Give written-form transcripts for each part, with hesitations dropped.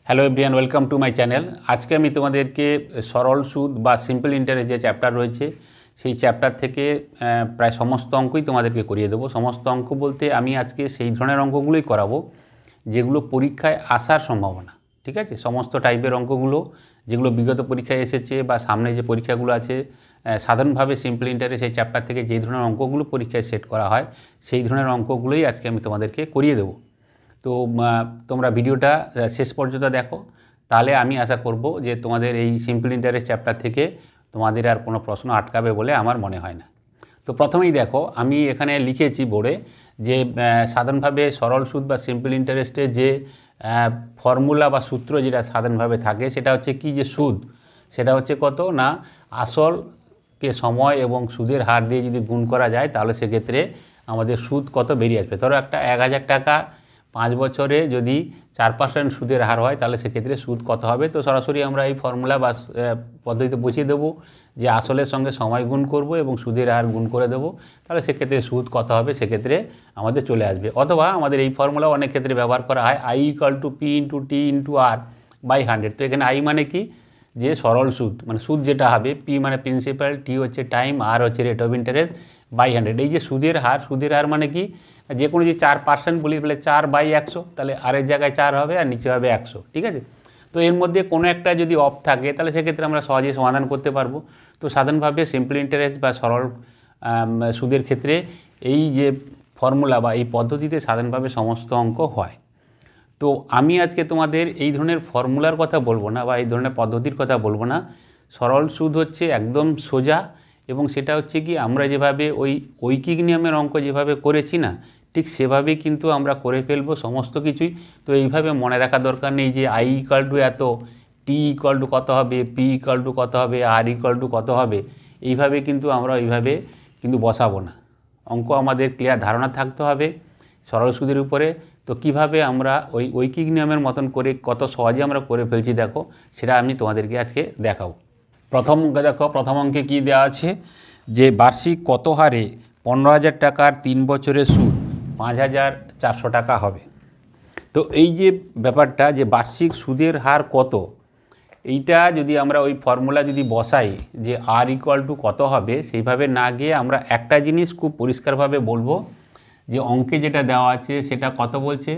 Hello everyone, welcome to my channel. আজকে আমি তোমাদেরকে সরল সুদ বা সিম্পল ইন্টারেস্ট যে চ্যাপ্টার রয়েছে সেই চ্যাপ্টার থেকে প্রায় সমস্ত অঙ্কই তোমাদেরকে করিয়ে দেবো। সমস্ত অঙ্ক বলতে আমি আজকে সেই ধরনের অঙ্কগুলোই করাবো যেগুলো পরীক্ষায় আসার সম্ভাবনা। ঠিক আছে, সমস্ত টাইপের অঙ্কগুলো যেগুলো বিগত পরীক্ষায় এসেছে বা সামনে যে পরীক্ষাগুলো আছে, সাধারণভাবে সিম্পল ইন্টারেস্ট এই চ্যাপ্টার থেকে যেই ধরনের অঙ্কগুলো পরীক্ষায় সেট করা হয় সেই ধরনের অঙ্কগুলোই আজকে আমি তোমাদেরকে করিয়ে দেবো। তো তোমরা ভিডিওটা শেষ পর্যন্ত দেখো, তাহলে আমি আশা করব যে তোমাদের এই সিম্পল ইন্টারেস্ট চ্যাপ্টার থেকে তোমাদের আর কোনো প্রশ্ন আটকাবে বলে আমার মনে হয় না। তো প্রথমেই দেখো, আমি এখানে লিখেছি বোর্ডে যে সাধারণভাবে সরল সুদ বা সিম্পল ইন্টারেস্টে যে ফর্মুলা বা সূত্র যেটা সাধারণভাবে থাকে সেটা হচ্ছে কি, যে সুদ সেটা হচ্ছে কত না, আসলকে সময় এবং সুদের হার দিয়ে যদি গুণ করা যায় তাহলে সেক্ষেত্রে আমাদের সুদ কত বেরিয়ে আসবে। ধরো একটা 1000 টাকা 5 বছরে যদি 4% সুদের হার হয় তাহলে সেক্ষেত্রে সুদ কত হবে। তো সরাসরি আমরা এই ফর্মুলা বা পদ্ধতিতে বসিয়ে দেবো যে আসলের সঙ্গে সময় গুণ করব এবং সুদের হার গুণ করে দেবো, তাহলে সেক্ষেত্রে সুদ কত হবে সেক্ষেত্রে আমাদের চলে আসবে। অথবা আমাদের এই ফর্মুলা অনেক ক্ষেত্রে ব্যবহার করা হয়, I = P × T × R/100। তো এখানে I মানে কি, যে সরল সুদ মানে সুদ যেটা হবে, P মানে প্রিন্সিপাল, T হচ্ছে টাইম, R হচ্ছে রেট অফ ইন্টারেস্ট /100। এই যে সুদের হার মানে কি, যে কোনো যদি 4% বলি তাহলে 4/100, তাহলে আরের জায়গায় 4 হবে আর নিচে হবে 100। ঠিক আছে, তো এর মধ্যে কোনো একটা যদি অফ থাকে তাহলে সেক্ষেত্রে আমরা সহজেই সমাধান করতে পারবো। তো সাধারণভাবে সিম্পল ইন্টারেস্ট বা সরল সুদের ক্ষেত্রে এই যে ফর্মুলা বা এই পদ্ধতিতে সাধারণভাবে সমস্ত অঙ্ক হয়। তো আমি আজকে তোমাদের এই ধরনের ফর্মুলার কথা বলবো না বা এই ধরনের পদ্ধতির কথা বলবো না। সরল সুদ হচ্ছে একদম সোজা, এবং সেটা হচ্ছে কি, আমরা যেভাবে ওই ঐকিক নিয়মের অঙ্ক যেভাবে করেছি না, ঠিক সেভাবেই কিন্তু আমরা করে ফেলবো সমস্ত কিছুই। তো এইভাবে মনে রাখা দরকার নেই যে I = এত, T = কত হবে, P = কত হবে, R = কত হবে। এইভাবে কিন্তু আমরা ওইভাবে কিন্তু বসাবো না। অঙ্ক আমাদের ক্লিয়ার ধারণা থাকতে হবে সরল সুদের উপরে। তো কিভাবে আমরা ওই ঐকিক নিয়মের মতন করে কত সহজে আমরা করে ফেলছি দেখো, সেটা আমি তোমাদেরকে আজকে দেখাবো। প্রথম অঙ্কে কি দেওয়া আছে, যে বার্ষিক কত হারে 15,000 টাকার 3 বছরের সুদ 5,400 টাকা হবে। তো এই যে ব্যাপারটা, যে বার্ষিক সুদের হার কত, এইটা যদি আমরা ওই ফর্মুলা যদি বসাই যে R = কত হবে, সেইভাবে না গিয়ে আমরা একটা জিনিস খুব পরিষ্কারভাবে বলবো, যে অঙ্কে যেটা দেওয়া আছে সেটা কত বলছে,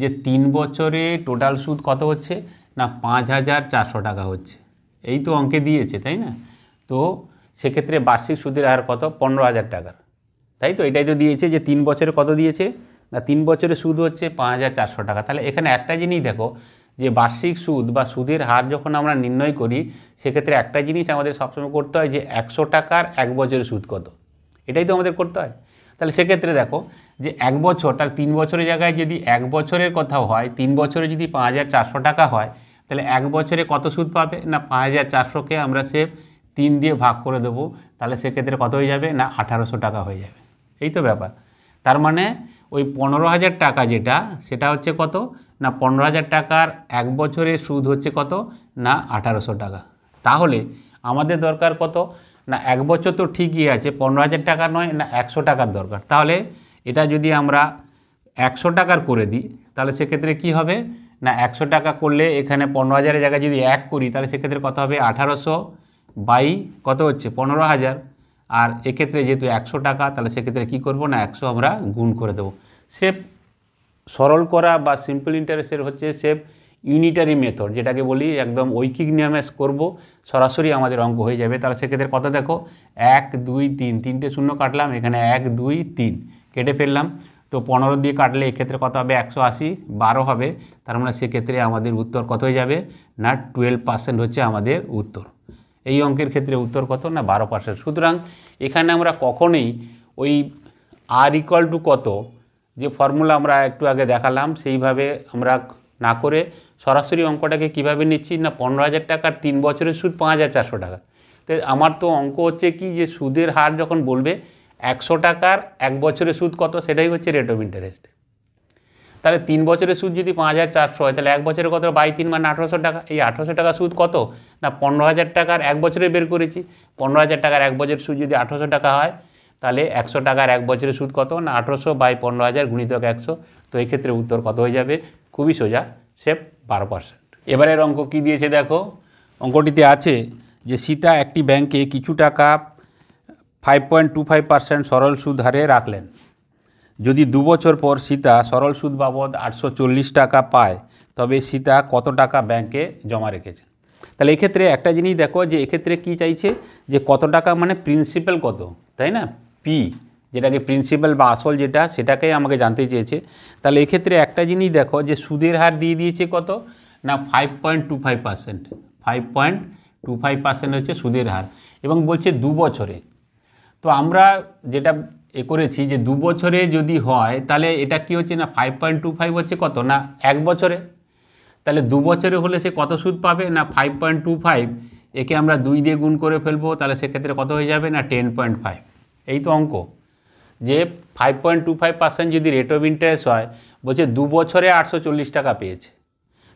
যে 3 বছরে টোটাল সুদ কত হচ্ছে না 5,400 টাকা হচ্ছে। এই তো অঙ্কে দিয়েছে, তাই না? তো সেক্ষেত্রে বার্ষিক সুদের হার কত, 15,000 টাকার, তাই তো? এটাই তো দিয়েছে যে 3 বছরে কত দিয়েছে না, 3 বছরে সুদ হচ্ছে 5,400 টাকা। তাহলে এখানে একটা জিনিস দেখো, যে বার্ষিক সুদ বা সুদের হার যখন আমরা নির্ণয় করি সেক্ষেত্রে একটা জিনিস আমাদের সবসময় করতে হয়, যে 100 টাকার 1 বছরের সুদ কত, এটাই তো আমাদের করতে হয়। তাহলে সেক্ষেত্রে দেখো যে 1 বছর, তার 3 বছরের জায়গায় যদি 1 বছরের কথাও হয়, 3 বছরে যদি 5,400 টাকা হয়, তাহলে 1 বছরে কত সুদ পাবে না, 5,400কে আমরা সে 3 দিয়ে ভাগ করে দেবো, তাহলে সেক্ষেত্রে কত হয়ে যাবে না 1,800 টাকা হয়ে যাবে। এই তো ব্যাপার। তার মানে ওই 15,000 টাকা যেটা, সেটা হচ্ছে কত না 15,000 টাকার 1 বছরের সুদ হচ্ছে কত না 1,800 টাকা। তাহলে আমাদের দরকার কত না, 1 বছর তো ঠিকই আছে, 15,000 টাকা নয় না 100 টাকার দরকার। তাহলে এটা যদি আমরা 100 টাকার করে দিই তাহলে সেক্ষেত্রে কি হবে না, 100 টাকা করলে এখানে 15,000-এর জায়গায় যদি 1 করি তাহলে সেক্ষেত্রে কত হবে, 1,800 বাই কত হচ্ছে 15,000। আর এক্ষেত্রে যেহেতু 100 টাকা, তাহলে সেক্ষেত্রে কী করবো না 100 আমরা গুণ করে দেবো। সেফ সরল করা বা সিম্পল ইন্টারেস্টের হচ্ছে সেফ ইউনিটারি মেথড, যেটাকে বলি একদম ঐকিক নিয়মে করব, সরাসরি আমাদের অঙ্ক হয়ে যাবে। তাহলে সেক্ষেত্রে কত দেখো, 1 2 3, 3টে শূন্য কাটলাম, এখানে 1 2 3 কেটে ফেললাম। তো 15 দিয়ে কাটলে এক্ষেত্রে কত হবে, 180, 12 হবে। তার মানে সেক্ষেত্রে আমাদের উত্তর কত হয়ে যাবে না 12% হচ্ছে আমাদের উত্তর। এই অঙ্কের ক্ষেত্রে উত্তর কত না 12%। সুতরাং এখানে আমরা কখনোই ওই R = কত যে ফর্মুলা আমরা একটু আগে দেখালাম সেইভাবে আমরা না করে সরাসরি অঙ্কটাকে কিভাবে নিচ্ছি না, 15,000 টাকার 3 বছরের সুদ 5,400 টাকা। তো আমার তো অঙ্ক হচ্ছে কি, যে সুদের হার যখন বলবে 100 টাকার 1 বছরের সুদ কত, সেটাই হচ্ছে রেট অফ ইন্টারেস্ট। তাহলে 3 বছরের সুদ যদি 5,400 হয়, তাহলে 1 বছরে কত, 3 মানে 1,800 টাকা। এই 1,800 টাকা সুদ কত না 15,000 টাকার 1 বছরে বের করেছি। 15,000 টাকার 1 বছরের সুদ যদি 1,800 টাকা হয়, তাহলে 100 টাকার 1 বছরের সুদ কত না 1,800 বাই 15,000 গুণিতক 100। তো এই ক্ষেত্রে উত্তর কত হয়ে যাবে, খুবই সোজা, সেফ 12%। এবারের অঙ্ক কি দিয়েছে দেখো, অঙ্কটিতে আছে যে সীতা একটি ব্যাংকে কিছু টাকা 5.25% সরল সুদ হারে রাখলেন। যদি 2 বছর পর সীতা সরল সুদ বাবদ 840 টাকা পায়, তবে সীতা কত টাকা ব্যাংকে জমা রেখেছেন। তাহলে এক্ষেত্রে একটা জিনিস দেখো যে এক্ষেত্রে কি চাইছে, যে কত টাকা মানে প্রিন্সিপাল কত, তাই না, পি, যেটাকে প্রিন্সিপাল বা আসল যেটা, সেটাকেই আমাকে জানতে চেয়েছে। তাহলে এক্ষেত্রে একটা জিনিস দেখো যে সুদের হার দিয়ে দিয়েছে কত না 5.25%, 5.25% হচ্ছে সুদের হার, এবং বলছে 2 বছরে। তো আমরা যেটা করেছি যে 2 বছরে যদি হয় তাহলে এটা কি হচ্ছে না 5.25 হচ্ছে কত না 1 বছরে। তাহলে 2 বছরে হলে সে কত সুদ পাবে না 5.25, একে আমরা 2 দিয়ে গুণ করে ফেলবো, তাহলে সেক্ষেত্রে কত হয়ে যাবে না 10.5। এই তো অঙ্ক, যে 5.25% যদি রেট অফ ইন্টারেস্ট হয়, বলছে 2 বছরে 840 টাকা পেয়েছে।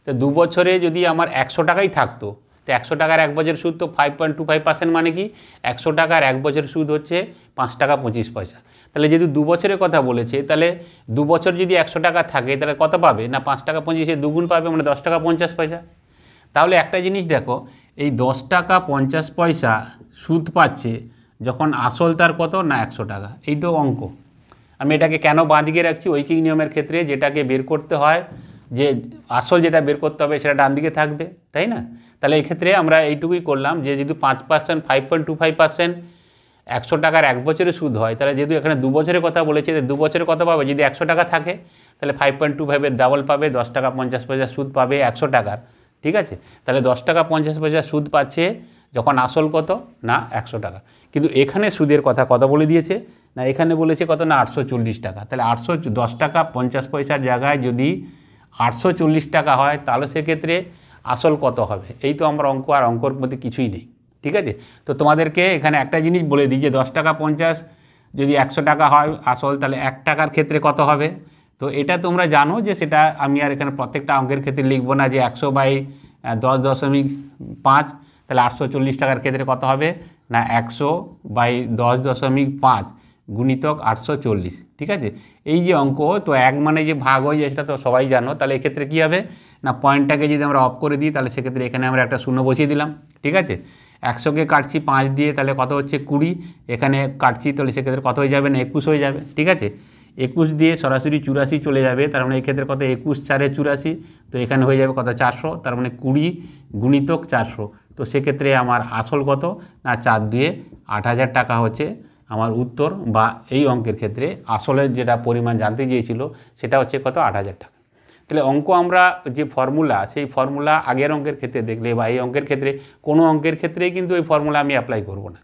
তো 2 বছরে যদি আমার 100 টাকাই থাকতো, তো 100 টাকার 1 বছর সুদ, তো 5.25% মানে কি 100 টাকার 1 বছর সুদ হচ্ছে 5 টাকা 25 পয়সা। তাহলে যদি 2 বছরের কথা বলেছে, তাহলে 2 বছর যদি 100 টাকা থাকে তাহলে কত পাবে না 5 টাকা 25-এ দুগুণ পাবে, মানে 10 টাকা 50 পয়সা। তাহলে একটা জিনিস দেখো, এই 10 টাকা 50 পয়সা সুদ পাচ্ছে যখন আসল তার কত না 100 টাকা। এইটাও অঙ্ক। আমি এটাকে কেন বাঁ দিকে রাখছি, ঐকিক নিয়মের ক্ষেত্রে যেটাকে বের করতে হয়, যে আসল যেটা বের করতে হবে সেটা ডান দিকে থাকবে, তাই না। তাহলে এই ক্ষেত্রে আমরা এইটুকুই করলাম যে যদি 5%, 5.25% 100 টাকার 1 বছরে সুদ হয়, তাহলে যেহেতু এখানে 2 বছরের কথা বলেছে, 2 বছরে কত পাবে, যদি 100 টাকা থাকে তাহলে 5.25-এর ডাবল পাবে, 10 টাকা 50 পয়সা সুদ পাবে 100 টাকার, ঠিক আছে। তাহলে 10 টাকা 50 পয়সা সুদ পাচ্ছে যখন আসল কত না 100 টাকা। কিন্তু এখানে সুদের কথা কত বলে দিয়েছে না, এখানে বলেছে কত না 840 টাকা। তাহলে 10 টাকা 50 পয়সার জায়গায় যদি 840 টাকা হয়, তাহলে সেক্ষেত্রে আসল কত হবে। এই তো আমরা অঙ্ক, আর অঙ্কর মধ্যে কিছুই নেই, ঠিক আছে। তো তোমাদেরকে এখানে একটা জিনিস বলে দিই যে 10 টাকা 50 যদি 100 টাকা হয় আসল, তাহলে 1 টাকার ক্ষেত্রে কত হবে। তো এটা তোমরা জানো যে সেটা আমি আর এখানে প্রত্যেকটা অঙ্কের ক্ষেত্রে লিখবো না যে 100/10.5, তাহলে 840 টাকার ক্ষেত্রে কত হবে না 100/10.5 গুণিতক 840, ঠিক আছে। এই যে অঙ্ক, তো 1 মানে যে ভাগ হয়ে যায় সেটা তো সবাই জানো। তাহলে এক্ষেত্রে কী হবে না পয়েন্টটাকে যদি আমরা অফ করে দিই, তাহলে সেক্ষেত্রে এখানে আমরা একটা শূন্য বসিয়ে দিলাম, ঠিক আছে। 100কে কাটছি 5 দিয়ে, তাহলে কত হচ্ছে 20, এখানে কাটছি, তাহলে সেক্ষেত্রে কত হয়ে যাবে না 21 হয়ে যাবে, ঠিক আছে। 21 দিয়ে সরাসরি 84 চলে যাবে, তার মানে এই ক্ষেত্রে কত 21 4 84, তো এখানে হয়ে যাবে কত 400, তার মানে 20 গুণিতক 400। তো সেক্ষেত্রে আমার আসল কত না 4 দিয়ে 8000 টাকা হচ্ছে আমার উত্তর, বা এই অঙ্কের ক্ষেত্রে আসলের যেটা পরিমাণ জানতে চেয়েছিল সেটা হচ্ছে কত 8000 টাকা। তাহলে অঙ্ক আমরা যে ফর্মুলা, সেই ফর্মুলা আগের অঙ্কের ক্ষেত্রে দেখলে বা এই অঙ্কের ক্ষেত্রে, কোনো অঙ্কের ক্ষেত্রেই কিন্তু এই ফর্মুলা আমি অ্যাপ্লাই করব না।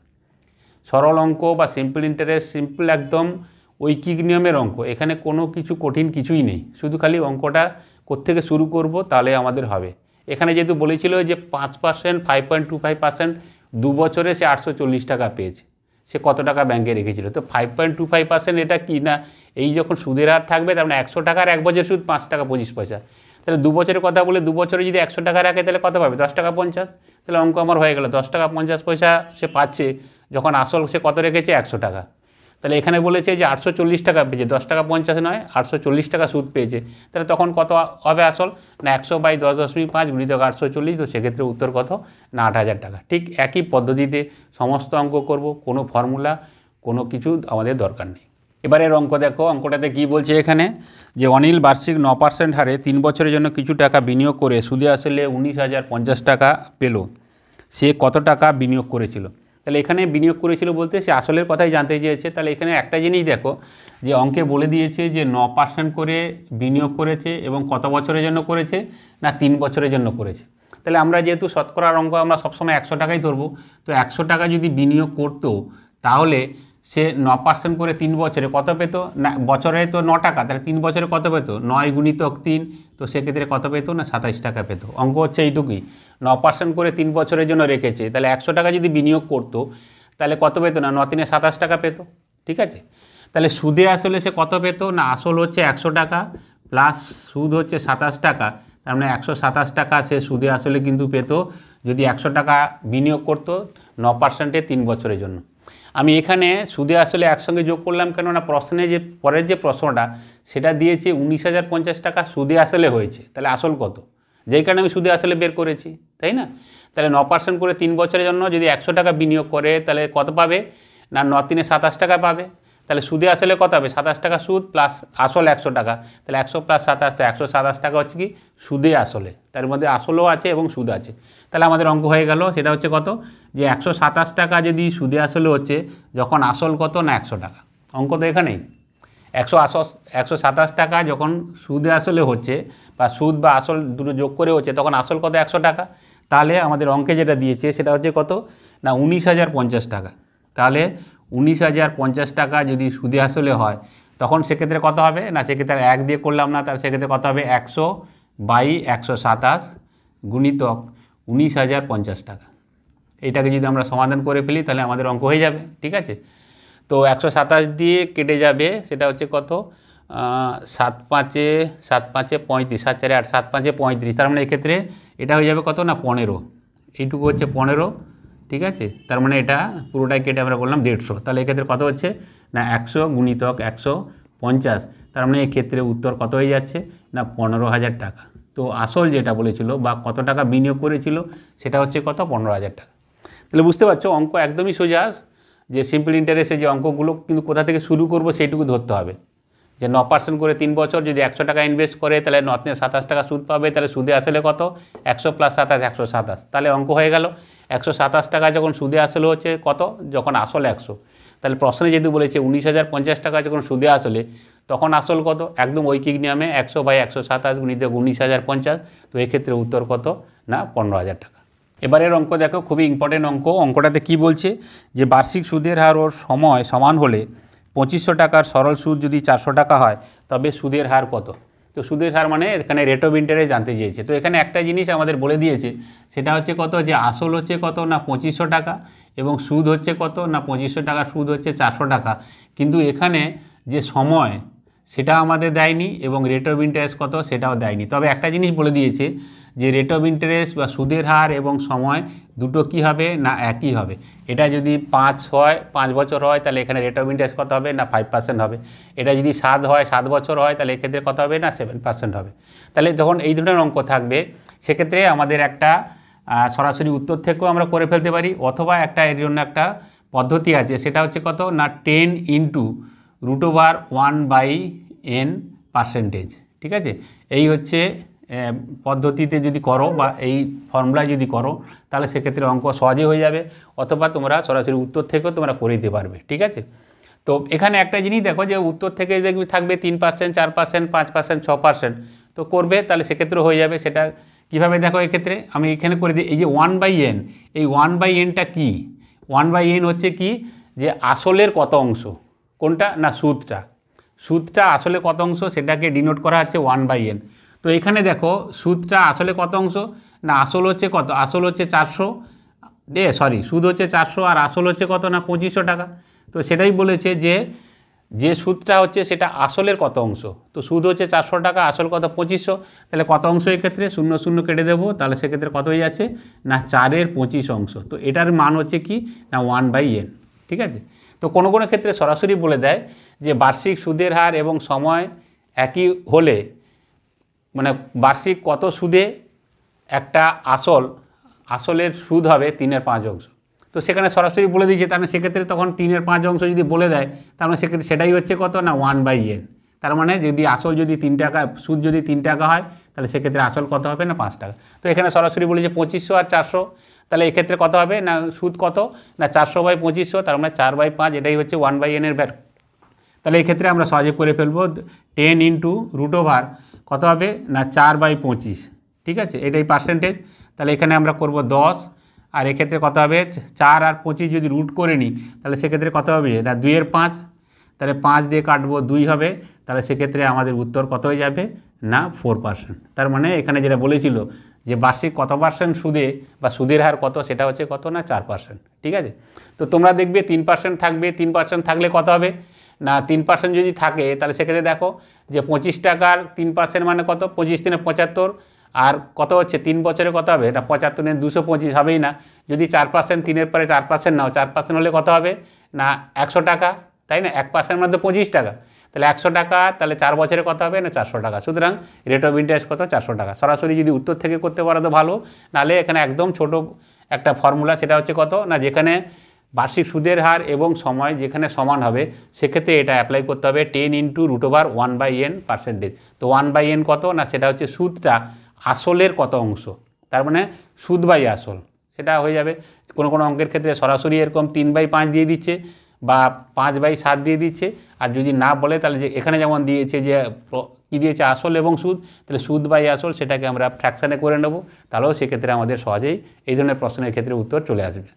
সরল অঙ্ক বা সিম্পল ইন্টারেস্ট, সিম্পল একদম ঐকিক নিয়মের অঙ্ক, এখানে কোনো কিছু কঠিন কিছুই নেই, শুধু খালি অঙ্কটা কোত্থেকে শুরু করব তাহলে আমাদের হবে। এখানে যেহেতু বলেছিল যে 5%, 5.25%, 2 বছরে সে 840 টাকা পেয়েছে, সে কত টাকা ব্যাংকে রেখেছিল। তো 5.25% এটা কি না, এই যখন সুদের হার থাকবে, তার মানে 100 টাকার 1 বছর সুদ 5 টাকা 25 পয়সা। তাহলে 2 বছরের কথা বলে 2 বছরে যদি 100 টাকা রাখে তাহলে কত পাবে 10 টাকা 50। তাহলে অঙ্ক আমার হয়ে গেল 10 টাকা 50 পয়সা সে পাচ্ছে যখন আসল সে কত রেখেছে 100 টাকা। তাহলে এখানে বলেছে যে 840 টাকা পেয়েছে, 10 টাকা 50 নয় 840 টাকা সুদ পেয়েছে, তাহলে তখন কত হবে আসল না 100/10.5 গুণিতক 840, তো সেক্ষেত্রে উত্তর কত না 8000 টাকা। ঠিক একই পদ্ধতিতে সমস্ত অঙ্ক করব, কোনো ফর্মুলা কোনো কিছু আমাদের দরকার নেই। এবারের অঙ্ক দেখো, অঙ্কটাতে কি বলছে এখানে, যে অনিল বার্ষিক 9% হারে 3 বছরের জন্য কিছু টাকা বিনিয়োগ করে সুদে আসলে 19,050 টাকা পেল, সে কত টাকা বিনিয়োগ করেছিল। তাহলে এখানে বিনিয়োগ করেছিল বলতে সে আসলের কথাই জানতে চেয়েছে। তাহলে এখানে একটা জিনিস দেখো যে অঙ্কে বলে দিয়েছে যে 9% করে বিনিয়োগ করেছে, এবং কত বছরের জন্য করেছে না 3 বছরের জন্য করেছে। তাহলে আমরা যেহেতু শতকরার অঙ্ক আমরা সবসময় 100 টাকাই ধরবো, তো 100 টাকা যদি বিনিয়োগ করতো তাহলে সে 9% করে 3 বছরে কত পেত না, বছরে তো 9 টাকা, তাহলে 3 বছরে কত পেত 9 গুণিতক 3, তো সেক্ষেত্রে কত পেত না 27 টাকা পেত। অঙ্ক হচ্ছে এইটুকুই, 9% করে 3 বছরের জন্য রেখেছে, তাহলে 100 টাকা যদি বিনিয়োগ করতো তাহলে কত পেত না 9 3 27 টাকা পেত, ঠিক আছে। তাহলে সুদে আসলে সে কত পেত না, আসল হচ্ছে 100 টাকা প্লাস সুদ হচ্ছে 27 টাকা, তার মানে 127 টাকা সে সুদে আসলে কিন্তু পেত যদি 100 টাকা বিনিয়োগ করতো 9%-এ 3 বছরের জন্য। আমি এখানে সুদে আসলে একসঙ্গে যোগ করলাম, কেননা প্রশ্নে যে পরের যে প্রশ্নটা সেটা দিয়েছে 19,050 টাকা সুদে আসলে হয়েছে, তাহলে আসল কত যেই কারণে আমি সুদে আসলে বের করেছি, তাই না? তাহলে 9% করে 3 বছরের জন্য যদি 100 টাকা বিনিয়োগ করে তাহলে কত পাবে না 9 3 27 টাকা পাবে। তাহলে সুদে আসলে কত হবে 27 টাকা সুদ প্লাস আসল 100 টাকা, তাহলে 100 প্লাস 27 তো 127 টাকা হচ্ছে কি সুদে আসলে, তার মধ্যে আসলও আছে এবং সুদ আছে। তাহলে আমাদের অঙ্ক হয়ে গেল, সেটা হচ্ছে কত যে 127 টাকা যদি সুদে আসলে হচ্ছে যখন আসল কত না 100 টাকা। অঙ্ক তো এখানেই 127 টাকা যখন সুদে আসলে হচ্ছে বা সুদ বা আসল দুটো যোগ করে হচ্ছে তখন আসল কত 100 টাকা। তাহলে আমাদের অঙ্কে যেটা দিয়েছে সেটা হচ্ছে কত না 19,050 টাকা। তাহলে 19,050 টাকা যদি সুদে আসলে হয় তখন সেক্ষেত্রে কত হবে না, সেক্ষেত্রে 1 দিয়ে করলাম না, তার সেক্ষেত্রে কত হবে 100/127 গুণিতক 19,050 টাকা। এইটাকে যদি আমরা সমাধান করে ফেলি তাহলে আমাদের অঙ্ক হয়ে যাবে, ঠিক আছে। তো 127 দিয়ে কেটে যাবে, সেটা হচ্ছে কত 7 5 7 5 35, 7 4 8 7 5 35, তার মানে এক্ষেত্রে এটা হয়ে যাবে কত না 15, এইটুকু হচ্ছে 15, ঠিক আছে। তার মানে এটা পুরোটাই কেটে আমরা বললাম 150, তাহলে এক্ষেত্রে কত হচ্ছে না 100 গুণিতক 150, তার মানে এক্ষেত্রে উত্তর কত হয়ে যাচ্ছে না 15,000 টাকা। তো আসল যেটা বলেছিল বা কত টাকা বিনিয়োগ করেছিল সেটা হচ্ছে কত 15,000 টাকা। তাহলে বুঝতে পারছো অঙ্ক একদমই সোজা, যে সিম্পল ইন্টারেস্টে যে অঙ্কগুলো কিন্তু কোথা থেকে শুরু করব সেইটুকু ধরতে হবে। যে 9% করে 3 বছর যদি 100 টাকা ইনভেস্ট করে তাহলে 9 × 27 টাকা সুদ পাবে, তাহলে সুদে আসলে কত 100 + 27 127, তাহলে অঙ্ক হয়ে গেল 127 টাকা যখন সুদে আসলে হচ্ছে কত যখন আসল 100, তাহলে প্রশ্নে যেহেতু বলেছে 19,050 টাকা যখন সুদে আসলে তখন আসল কত, একদম ঐকিক নিয়মে 100/127 গুণিত 19,050, তো এক্ষেত্রে উত্তর কত না 15,000 টাকা। এবারের অঙ্ক দেখো, খুবই ইম্পর্টেন্ট অঙ্ক। অঙ্কটাতে কি বলছে যে বার্ষিক সুদের হার ওর সময় সমান হলে 2500 টাকার সরল সুদ যদি 400 টাকা হয় তবে সুদের হার কত। তো সুদের হার মানে এখানে রেট অফ ইন্টারেস্ট জানতে চেয়েছে। তো এখানে একটা জিনিস আমাদের বলে দিয়েছে, সেটা হচ্ছে কত যে আসল হচ্ছে কত না 2500 টাকা এবং সুদ হচ্ছে কত না 2500 টাকা, সুদ হচ্ছে 400 টাকা। কিন্তু এখানে যে সময় সেটা আমাদের দেয়নি এবং রেট অফ ইন্টারেস্ট কত সেটাও দেয়নি। তবে একটা জিনিস বলে দিয়েছে যে রেট অফ ইন্টারেস্ট বা সুদের হার এবং সময় দুটো কী হবে না একই হবে। এটা যদি 5 বছর হয় তাহলে এখানে রেট অফ ইন্টারেস্ট কত হবে না 5% হবে। এটা যদি 7 বছর হয় তাহলে এক্ষেত্রে কত হবে না 7% হবে। তাহলে যখন এই ধরনের অঙ্ক থাকবে সেক্ষেত্রে আমাদের একটা সরাসরি উত্তর থেকেও আমরা করে ফেলতে পারি, অথবা একটা এর জন্য একটা পদ্ধতি আছে, সেটা হচ্ছে কত না 10 × √1/n%, ঠিক আছে। এই হচ্ছে পদ্ধতিতে যদি করো বা এই ফর্মুলা যদি করো তাহলে সেক্ষেত্রে অঙ্ক সহজে হয়ে যাবে, অথবা তোমরা সরাসরি উত্তর থেকেও তোমরা করে দিতে পারবে, ঠিক আছে। তো এখানে একটা জিনিস দেখো যে উত্তর থেকে দেখবে থাকবে 3%, 4%, 5%, 6%, তো করবে তাহলে সেক্ষেত্রে হয়ে যাবে। সেটা কীভাবে দেখো, এক্ষেত্রে আমি এখানে করে দিই, এই যে 1/n, এই 1/nটা কি, 1/n হচ্ছে কি যে আসলের কত অংশ, কোনটা না সুদটা আসলে কত অংশ সেটাকে ডিনোট করা হচ্ছে 1/n। তো এখানে দেখো সুদটা আসলে কত অংশ না আসল হচ্ছে কত, আসল হচ্ছে 400, সুদ হচ্ছে 400 আর আসল হচ্ছে কত না 2500 টাকা। তো সেটাই বলেছে যে সুদটা হচ্ছে সেটা আসলের কত অংশ, তো সুদ হচ্ছে 400 টাকা, আসল কত 2500, তাহলে কত অংশ এক্ষেত্রে 0 0 কেটে দেবো, তাহলে সেক্ষেত্রে কত হয়ে যাচ্ছে না 4/25 অংশ। তো এটার মান হচ্ছে কি না 1/n, ঠিক আছে। তো কোনো কোনো ক্ষেত্রে সরাসরি বলে দেয় যে বার্ষিক সুদের হার এবং সময় একই হলে মানে বার্ষিক কত সুদে একটা আসলের সুদ হবে 3/5 অংশ। তো সেখানে সরাসরি বলে দিয়েছে, তার মানে সেক্ষেত্রে তখন 3/5 অংশ যদি বলে দেয় তার মানে সেক্ষেত্রে সেটাই হচ্ছে কত না 1/n। তার মানে যদি আসল যদি 3 টাকা, সুদ যদি 3 টাকা হয় তাহলে সেক্ষেত্রে আসল কত হবে না 5 টাকা। তো এখানে সরাসরি বলেছে 2500 আর 400, তাহলে এক্ষেত্রে কত হবে না সুদ কত না 400/2500, তার মানে 4/5, এটাই হচ্ছে 1/n এর ভ্যালু। তাহলে এক্ষেত্রে আমরা সহজে করে ফেলবো 10 × কত হবে না 4/25, ঠিক আছে, এটাই পার্সেন্টেজ। তাহলে এখানে আমরা করব 10, আর এক্ষেত্রে কত হবে 4 আর 25 যদি রুট করে নিই তাহলে সেক্ষেত্রে কত হবে না 2/5, তাহলে 5 দিয়ে কাটবো 2 হবে, তাহলে সেক্ষেত্রে আমাদের উত্তর কত হয়ে যাবে না 4%। তার মানে এখানে যেটা বলেছিল যে বার্ষিক কত পার্সেন্ট সুদে বা সুদের হার কত সেটা হচ্ছে কত না 4%, ঠিক আছে। তো তোমরা দেখবে 3% থাকবে, 3% থাকলে কত হবে না 3% যদি থাকে তাহলে সেক্ষেত্রে দেখো যে 25 টাকার 3% মানে কত 25 × 75, আর কত হচ্ছে 3 বছরে কত হবে না 75 × 225 হবেই না। যদি 4% 3-এর পরে 4% নাও, 4% হলে কত হবে না 100 টাকা, তাই না, 1% মধ্যে 25 টাকা, তাহলে 100 টাকা, তাহলে 4 বছরে কত হবে না 400 টাকা। সুতরাং রেট অফ ইন্টারেস্ট কত 400 টাকা। সরাসরি যদি উত্তর থেকে করতে পারো তো ভালো, নাহলে এখানে একদম ছোট একটা ফর্মুলা, সেটা হচ্ছে কত না যেখানে বার্ষিক সুদের হার এবং সময় যেখানে সমান হবে সেক্ষেত্রে এটা অ্যাপ্লাই করতে হবে 10 × √1/n%। তো 1/n কত না সেটা হচ্ছে সুদটা আসলের কত অংশ, তার মানে সুদ বাই আসল সেটা হয়ে যাবে। কোনো কোনো অঙ্কের ক্ষেত্রে সরাসরি এরকম 3/5 দিয়ে দিচ্ছে বা 5/7 দিয়ে দিচ্ছে। আর যদি না বলে তাহলে যে এখানে যেমন দিয়েছে যে কী দিয়েছে আসল এবং সুদ, তাহলে সুদ বাই আসল সেটাকে আমরা ফ্র্যাকশানে করে নেব, তাহলেও সেক্ষেত্রে আমাদের সহজেই এই ধরনের প্রশ্নের ক্ষেত্রে উত্তর চলে আসবে।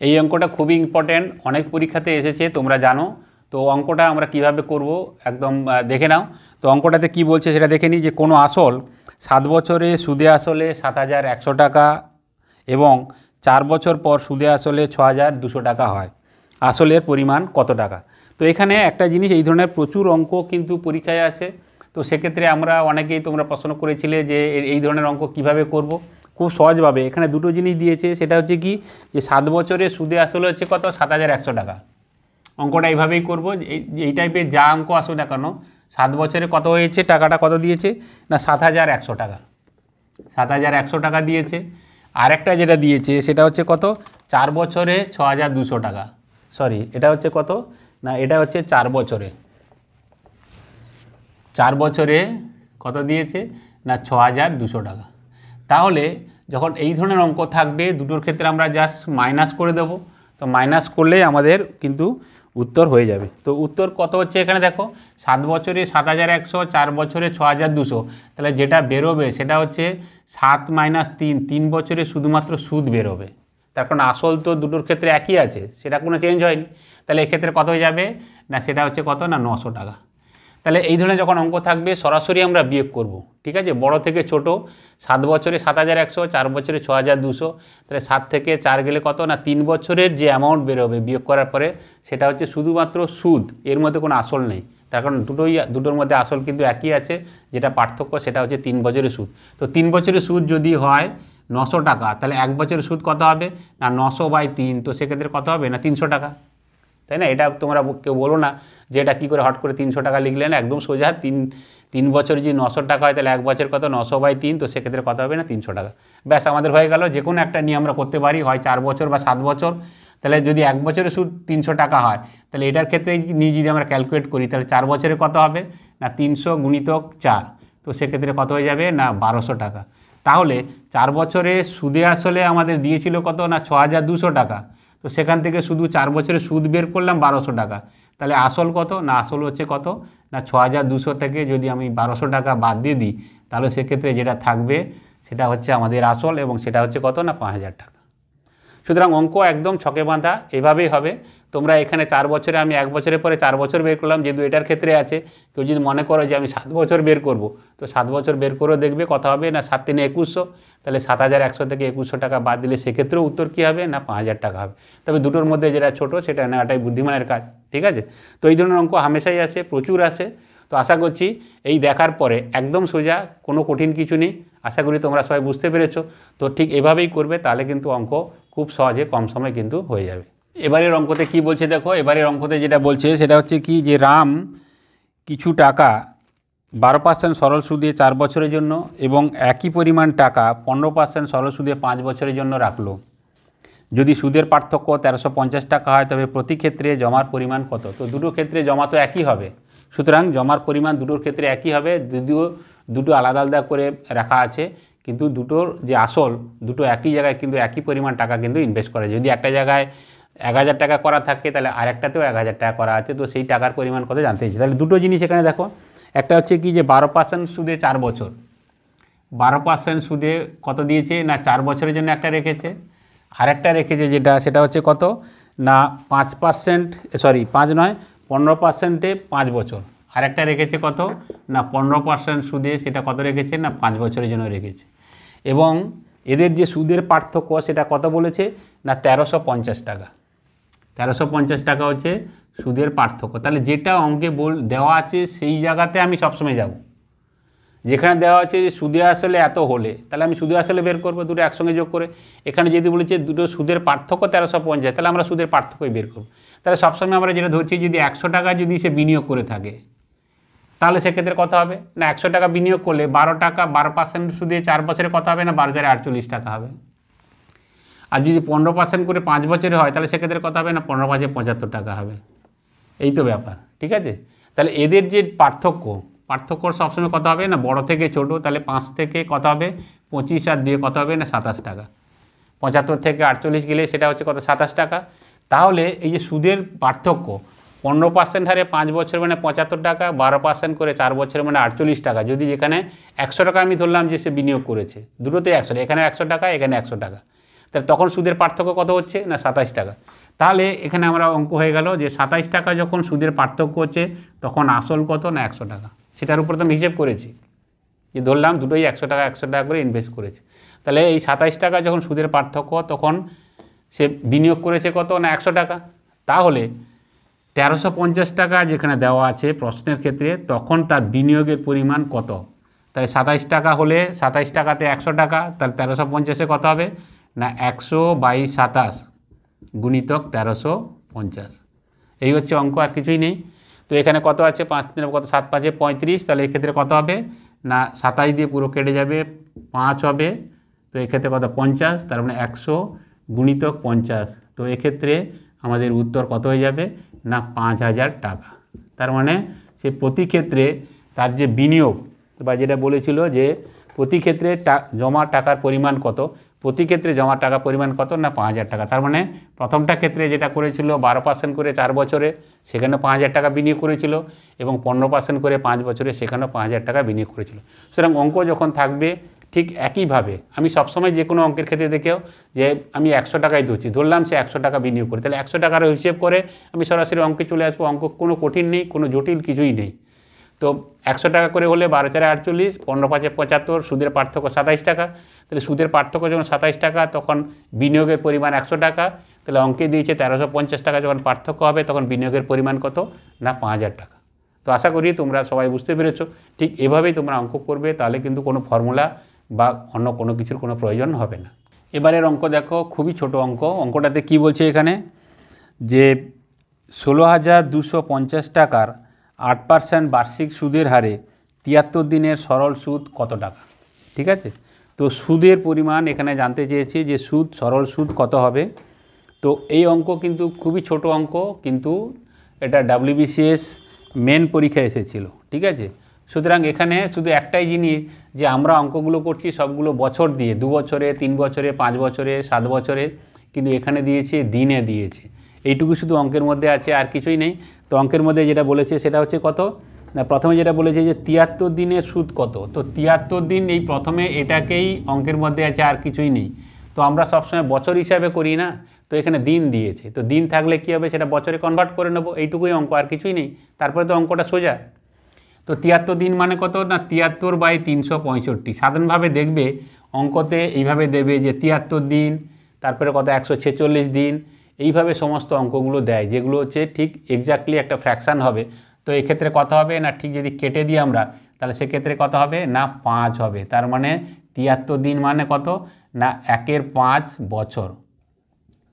এই অঙ্কটা খুবই ইম্পর্ট্যান্ট, অনেক পরীক্ষাতে এসেছে তোমরা জানো। তো অঙ্কটা আমরা কিভাবে করব একদম দেখে নাও। তো অঙ্কটাতে কি বলছে সেটা দেখে নিই, যে কোনো আসল 7 বছরে সুদে আসলে 7,100 টাকা এবং 4 বছর পর সুদে আসলে 6,200 টাকা হয়, আসলের পরিমাণ কত টাকা। তো এখানে একটা জিনিস, এই ধরনের প্রচুর অঙ্ক কিন্তু পরীক্ষায় আসে। তো সেক্ষেত্রে আমরা অনেকেই তোমরা প্রশ্ন করেছিলে যে এই ধরনের অঙ্ক কিভাবে করব। খুব সহজভাবে এখানে দুটো জিনিস দিয়েছে, সেটা হচ্ছে কি যে 7 বছরে সুদে আসলে হচ্ছে কত 7,100 টাকা। অঙ্কটা এইভাবেই করবো, এই টাইপের যা অঙ্ক আসো না কেন 7 বছরে কত হয়েছে টাকাটা কত দিয়েছে না 7,100 টাকা, 7,100 টাকা দিয়েছে। আরেকটা যেটা দিয়েছে সেটা হচ্ছে কত 4 বছরে 6,200 টাকা। সরি, এটা হচ্ছে কত না এটা হচ্ছে 4 বছরে, 4 বছরে কত দিয়েছে না 6,200 টাকা। তাহলে যখন এই ধরনের অঙ্ক থাকবে দুটোর ক্ষেত্রে আমরা জাস্ট মাইনাস করে দেব। তো মাইনাস করলেই আমাদের কিন্তু উত্তর হয়ে যাবে। তো উত্তর কত হচ্ছে এখানে দেখো, 7 বছরে 7,100, 4 বছরে 6,200, তাহলে যেটা বেরোবে সেটা হচ্ছে 7 - 3, 3 বছরে শুধুমাত্র সুদ বেরোবে। তার কারণ আসল তো দুটোর ক্ষেত্রে একই আছে, সেটা কোনো চেঞ্জ হয়নি। তাহলে এক্ষেত্রে কত হয়ে যাবে না সেটা হচ্ছে কত না 900 টাকা। তাহলে এই ধরনের যখন অঙ্ক থাকবে সরাসরি আমরা বিয়োগ করব, ঠিক আছে, বড় থেকে ছোট। 7 বছরে 7,100, 4 বছরে 6,200, তাহলে 7 থেকে 4 গেলে কত না 3 বছরের যে অ্যামাউন্ট বেরোবে বিয়োগ করার পরে সেটা হচ্ছে শুধুমাত্র সুদ, এর মধ্যে কোনো আসল নেই। তার কারণ দুটোর মধ্যে আসল কিন্তু একই আছে, যেটা পার্থক্য সেটা হচ্ছে 3 বছরের সুদ। তো 3 বছরের সুদ যদি হয় 900 টাকা, তাহলে 1 বছরের সুদ কত হবে না 900/3, তো সেক্ষেত্রে কত হবে না 300 টাকা, তাই না? এটা তোমরা কেউ বলো না যে এটা কী করে হট করে 300 টাকা লিখলে না, একদম সোজা। 3 বছর যদি 900 টাকা হয় তাহলে 1 বছর কত 900/3, তো সেক্ষেত্রে কত হবে না 300 টাকা। ব্যাস আমাদের হয়ে গেল। যে কোনো একটা নিয়ে আমরা করতে পারি, হয় 4 বছর বা 7 বছর। তাহলে যদি 1 বছরের সুদ 300 টাকা হয়, তাহলে এটার ক্ষেত্রে নিয়ে যদি আমরা ক্যালকুলেট করি তাহলে 4 বছরে কত হবে না 300 × 4, তো সেক্ষেত্রে কত হয়ে যাবে না 1,200 টাকা। তাহলে 4 বছরে সুদে আসলে আমাদের দিয়েছিল কত না 6,200 টাকা, তো সেখান থেকে শুধু 4 বছরে সুদ বের করলাম 1,200 টাকা। তাহলে আসল কত না আসল হচ্ছে কত না 6,200 থেকে যদি আমি 1,200 টাকা বাদ দিয়ে দিই, তাহলে সেক্ষেত্রে যেটা থাকবে সেটা হচ্ছে আমাদের আসল, এবং সেটা হচ্ছে কত না 5,000 টাকা। সুতরাং অঙ্ক একদম ছকে বাঁধা, এভাবেই হবে। তোমরা এখানে 4 বছরে আমি 1 বছরের পরে 4 বছর বের করলাম, যেহেতু এটার ক্ষেত্রে আছে। কেউ যদি মনে করো যে আমি 7 বছর বের করব, তো 7 বছর বের করেও দেখবে কত হবে না 7 × 3 = 2,100, তাহলে 7,100 থেকে 2,100 টাকা বাদ দিলে সেক্ষেত্রেও উত্তর কী হবে না 5,000 টাকা হবে। তবে দুটোর মধ্যে যেটা ছোট সেটা নেওয়াটাই বুদ্ধিমানের কাজ, ঠিক আছে। তো এই ধরনের অঙ্ক হামেশাই আসে, প্রচুর আসে। তো আশা করছি এই দেখার পরে একদম সোজা, কোনো কঠিন কিছু নেই। আশা করি তোমরা সবাই বুঝতে পেরেছো। তো ঠিক এভাবেই করবে, তাহলে কিন্তু অঙ্ক খুব সহজে কম সময় কিন্তু হয়ে যাবে। এবারের অঙ্কতে কি বলছে দেখো, এবারের অঙ্কতে যেটা বলছে সেটা হচ্ছে কি যে রাম কিছু টাকা 12% সরল সুদে 4 বছরের জন্য এবং একই পরিমাণ টাকা 15% সরল সুদে 5 বছরের জন্য রাখলো। যদি সুদের পার্থক্য 1,350 টাকা হয় তবে প্রতি ক্ষেত্রে জমার পরিমাণ কত। তো দুটো ক্ষেত্রে জমা তো একই হবে, সুতরাং জমার পরিমাণ দুটোর ক্ষেত্রে একই হবে। যদিও দুটো আলাদা আলাদা করে রাখা আছে, কিন্তু দুটোর যে আসল দুটো একই জায়গায় কিন্তু একই পরিমাণ টাকা কিন্তু ইনভেস্ট করে। যদি একটা জায়গায় 1,000 টাকা করা থাকে তাহলে আরেকটাতেও 1,000 টাকা করা আছে, তো সেই টাকার পরিমাণ কত জানতে চাইছে। তাহলে দুটো জিনিস এখানে দেখো, একটা হচ্ছে কি যে 12% সুদে 4 বছর, 12% সুদে কত দিয়েছে না 4 বছরের জন্য একটা রেখেছে। আরেকটা রেখেছে যেটা সেটা হচ্ছে কত না 5%, সরি 5 নয় 15%-এ 5 বছর। আরেকটা রেখেছে কত না 15% সুদে, সেটা কত রেখেছে না 5 বছরের জন্য রেখেছে। এবং এদের যে সুদের পার্থক্য সেটা কত বলেছে না 1,350 টাকা। 1,350 টাকা হচ্ছে সুদের পার্থক্য। তাহলে যেটা অঙ্কে দেওয়া আছে সেই জায়গাতে আমি সবসময় যাব। যেখানে দেওয়া আছে যে সুদে আসলে এত হলে, তাহলে আমি সুদে আসলে বের করবো দুটো একসঙ্গে যোগ করে। এখানে যদি বলেছে দুটো সুদের পার্থক্য 1,350, তাহলে আমরা সুদের পার্থক্যই বের করবো। তাহলে সবসময় আমরা যেটা ধরছি যদি 100 টাকা যদি সে বিনিয়োগ করে থাকে, তাহলে সেক্ষেত্রে কত হবে না 100 টাকা বিনিয়োগ করলে 12 টাকা 12% সুদে 4 বছরে কত হবে না 12,048 টাকা হবে। আর যদি 15% করে 5 বছরে হয় তাহলে সেক্ষেত্রে কত হবে না 15,500 75 টাকা হবে। এই তো ব্যাপার, ঠিক আছে। তাহলে এদের যে পার্থক্য সবসময় কত হবে না বড় থেকে ছোট, তাহলে 5 থেকে কত হবে 25 আর 2 কত হবে না 27 টাকা। 75 থেকে 48 গেলে সেটা হচ্ছে কত 27 টাকা। তাহলে এই যে সুদের পার্থক্য 15% হারে 5 বছর মানে 75 টাকা, 12% করে 4 বছর মানে 48 টাকা। যদি যেখানে 100 টাকা আমি ধরলাম যে সে বিনিয়োগ করেছে, দুটোতেই 100 টাকা, এখানে 100 টাকা এখানে 100 টাকা, তাহলে তখন সুদের পার্থক্য কত হচ্ছে না 27 টাকা। তাহলে এখানে আমরা অঙ্ক হয়ে গেল যে 27 টাকা যখন সুদের পার্থক্য হচ্ছে তখন আসল কত না 100 টাকা। সেটার উপর তো আমি হিসেব করেছি যে ধরলাম দুটোই 100 টাকা করে ইনভেস্ট করেছে। তাহলে এই 27 টাকা যখন সুদের পার্থক্য তখন সে বিনিয়োগ করেছে কত না 100 টাকা। তাহলে 1350 টাকা যেখানে দেওয়া আছে প্রশ্নের ক্ষেত্রে তখন তার বিনিয়োগের পরিমাণ কত। তাহলে 27 টাকা হলে 27 টাকাতে 100 টাকা, তাহলে 1350-এ কত হবে না 100/27 গুণিতক 1350। এই হচ্ছে অঙ্ক, আর কিছুই নেই। তো এখানে কত আছে 5 3 কত 7 5 35, তাহলে এক্ষেত্রে কত হবে না 27 দিয়ে পুরো কেটে যাবে 5 হবে, তো এক্ষেত্রে কত 50, তার মানে 100 গুণিতক 50। তো এক্ষেত্রে আমাদের উত্তর কত হয়ে যাবে না 5000 টাকা। তার মানে সে প্রতি ক্ষেত্রে তার যে বিনিয়োগ বা যেটা বলেছিল যে প্রতি ক্ষেত্রে জমা টাকার পরিমাণ কত, প্রতি ক্ষেত্রে জমা টাকা পরিমাণ কত না 5000 টাকা। তার মানে প্রথমটা ক্ষেত্রে যেটা করেছিল 12% করে 4 বছরে সেখানে 5000 টাকা বিনিয়োগ করেছিল, এবং 15% করে 5 বছরে সেখানেও 5000 টাকা বিনিয়োগ করেছিল। সুতরাং অঙ্ক যখন থাকবে ঠিক একইভাবে আমি সবসময় যে কোনো অঙ্কের ক্ষেত্রে দেখেও যে আমি 100 টাকায় ধরলাম সে 100 টাকা বিনিয়োগ করে, তাহলে 100 টাকার হিসেব করে আমি সরাসরি অঙ্কে চলে আসবো। অঙ্ক কোনো কঠিন নেই, কোনো জটিল কিছুই নেই। তো 100 টাকা করে হলে 12 4 48, 15 5 75, সুদের পার্থক্য 27 টাকা। তাহলে সুদের পার্থক্য যখন 27 টাকা তখন বিনিয়োগের পরিমাণ 100 টাকা। তাহলে অঙ্কে দিয়েছে 1350 টাকা যখন পার্থক্য হবে তখন বিনিয়োগের পরিমাণ কত না 5000 টাকা। তো আশা করি তোমরা সবাই বুঝতে পেরেছো। ঠিক এভাবেই তোমরা অঙ্ক করবে, তাহলে কিন্তু কোনো ফর্মুলা বা অন্য কোনো কিছুর কোনো প্রয়োজন হবে না। এবারের অঙ্ক দেখো, খুবই ছোট অঙ্ক। অঙ্কটাতে কি বলছে এখানে যে 16,250 টাকার 8% বার্ষিক সুদের হারে 73 দিনের সরল সুদ কত টাকা। ঠিক আছে, তো সুদের পরিমাণ এখানে জানতে চেয়েছি যে সরল সুদ কত হবে। তো এই অঙ্ক কিন্তু খুবই ছোট অঙ্ক, কিন্তু এটা WBCS মেন পরীক্ষা এসেছিল। ঠিক আছে, সুতরাং এখানে শুধু একটাই জিনিস যে আমরা অঙ্কগুলো করছি সবগুলো বছর দিয়ে, 2 বছরে 3 বছরে 5 বছরে 7 বছরে, কিন্তু এখানে দিয়েছে দিনে দিয়েছে। এইটুকু শুধু অঙ্কের মধ্যে আছে, আর কিছুই নেই। তো অঙ্কের মধ্যে যেটা বলেছে সেটা হচ্ছে কত না, প্রথমে যেটা বলেছে যে 73 দিনের সুদ কত। তো 73 দিন এই প্রথমে এটাকেই অঙ্কের মধ্যে আছে, আর কিছুই নেই। তো আমরা সবসময় বছর হিসাবে করি না, তো এখানে দিন দিয়েছে, তো দিন থাকলে কী হবে সেটা বছরে কনভার্ট করে নেব, এইটুকুই অঙ্ক, আর কিছুই নেই। তারপরে তো অঙ্কটা সোজা। তো 73 দিন মানে কত না 73/365। সাধারণভাবে দেখবে অঙ্কতে এইভাবে দেবে যে 73 দিন, তারপরে কত 146 দিন, এইভাবে সমস্ত অঙ্কগুলো দেয়, যেগুলো হচ্ছে ঠিক এক্স্যাক্টলি একটা ফ্র্যাকশান হবে। তো এক্ষেত্রে কত হবে না ঠিক যদি কেটে দিই আমরা, তাহলে সেক্ষেত্রে কত হবে না 5 হবে। তার মানে 73 দিন মানে কত না 1/5 বছর।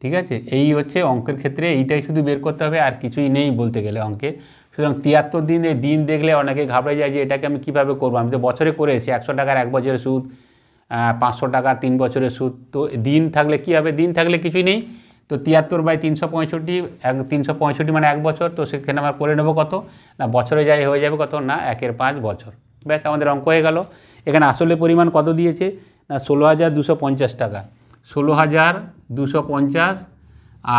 ঠিক আছে, এই হচ্ছে অঙ্কের ক্ষেত্রে এইটাই শুধু বের করতে হবে, আর কিছুই নেই বলতে গেলে অঙ্কে। সুতরাং 73 দিন, এই দিন দেখলে অনেকে ঘাবড়ে যায় যে এটাকে আমি কীভাবে করবো, আমি তো বছরে করে এসেছি, 100 টাকার 1 বছরের সুদ, 500 টাকা 3 বছরের সুদ। তো দিন থাকলে কী হবে, দিন থাকলে কিছুই নেই। তো 73/365, 365 মানে 1 বছর। তো সেখানে আমরা করে নেবো কত না বছরে যাই হয়ে যাবে কত না 1/5 বছর। ব্যাস, আমাদের অঙ্ক হয়ে গেল। এখানে আসলে পরিমাণ কত দিয়েছে না 16,250 টাকা, 16,250,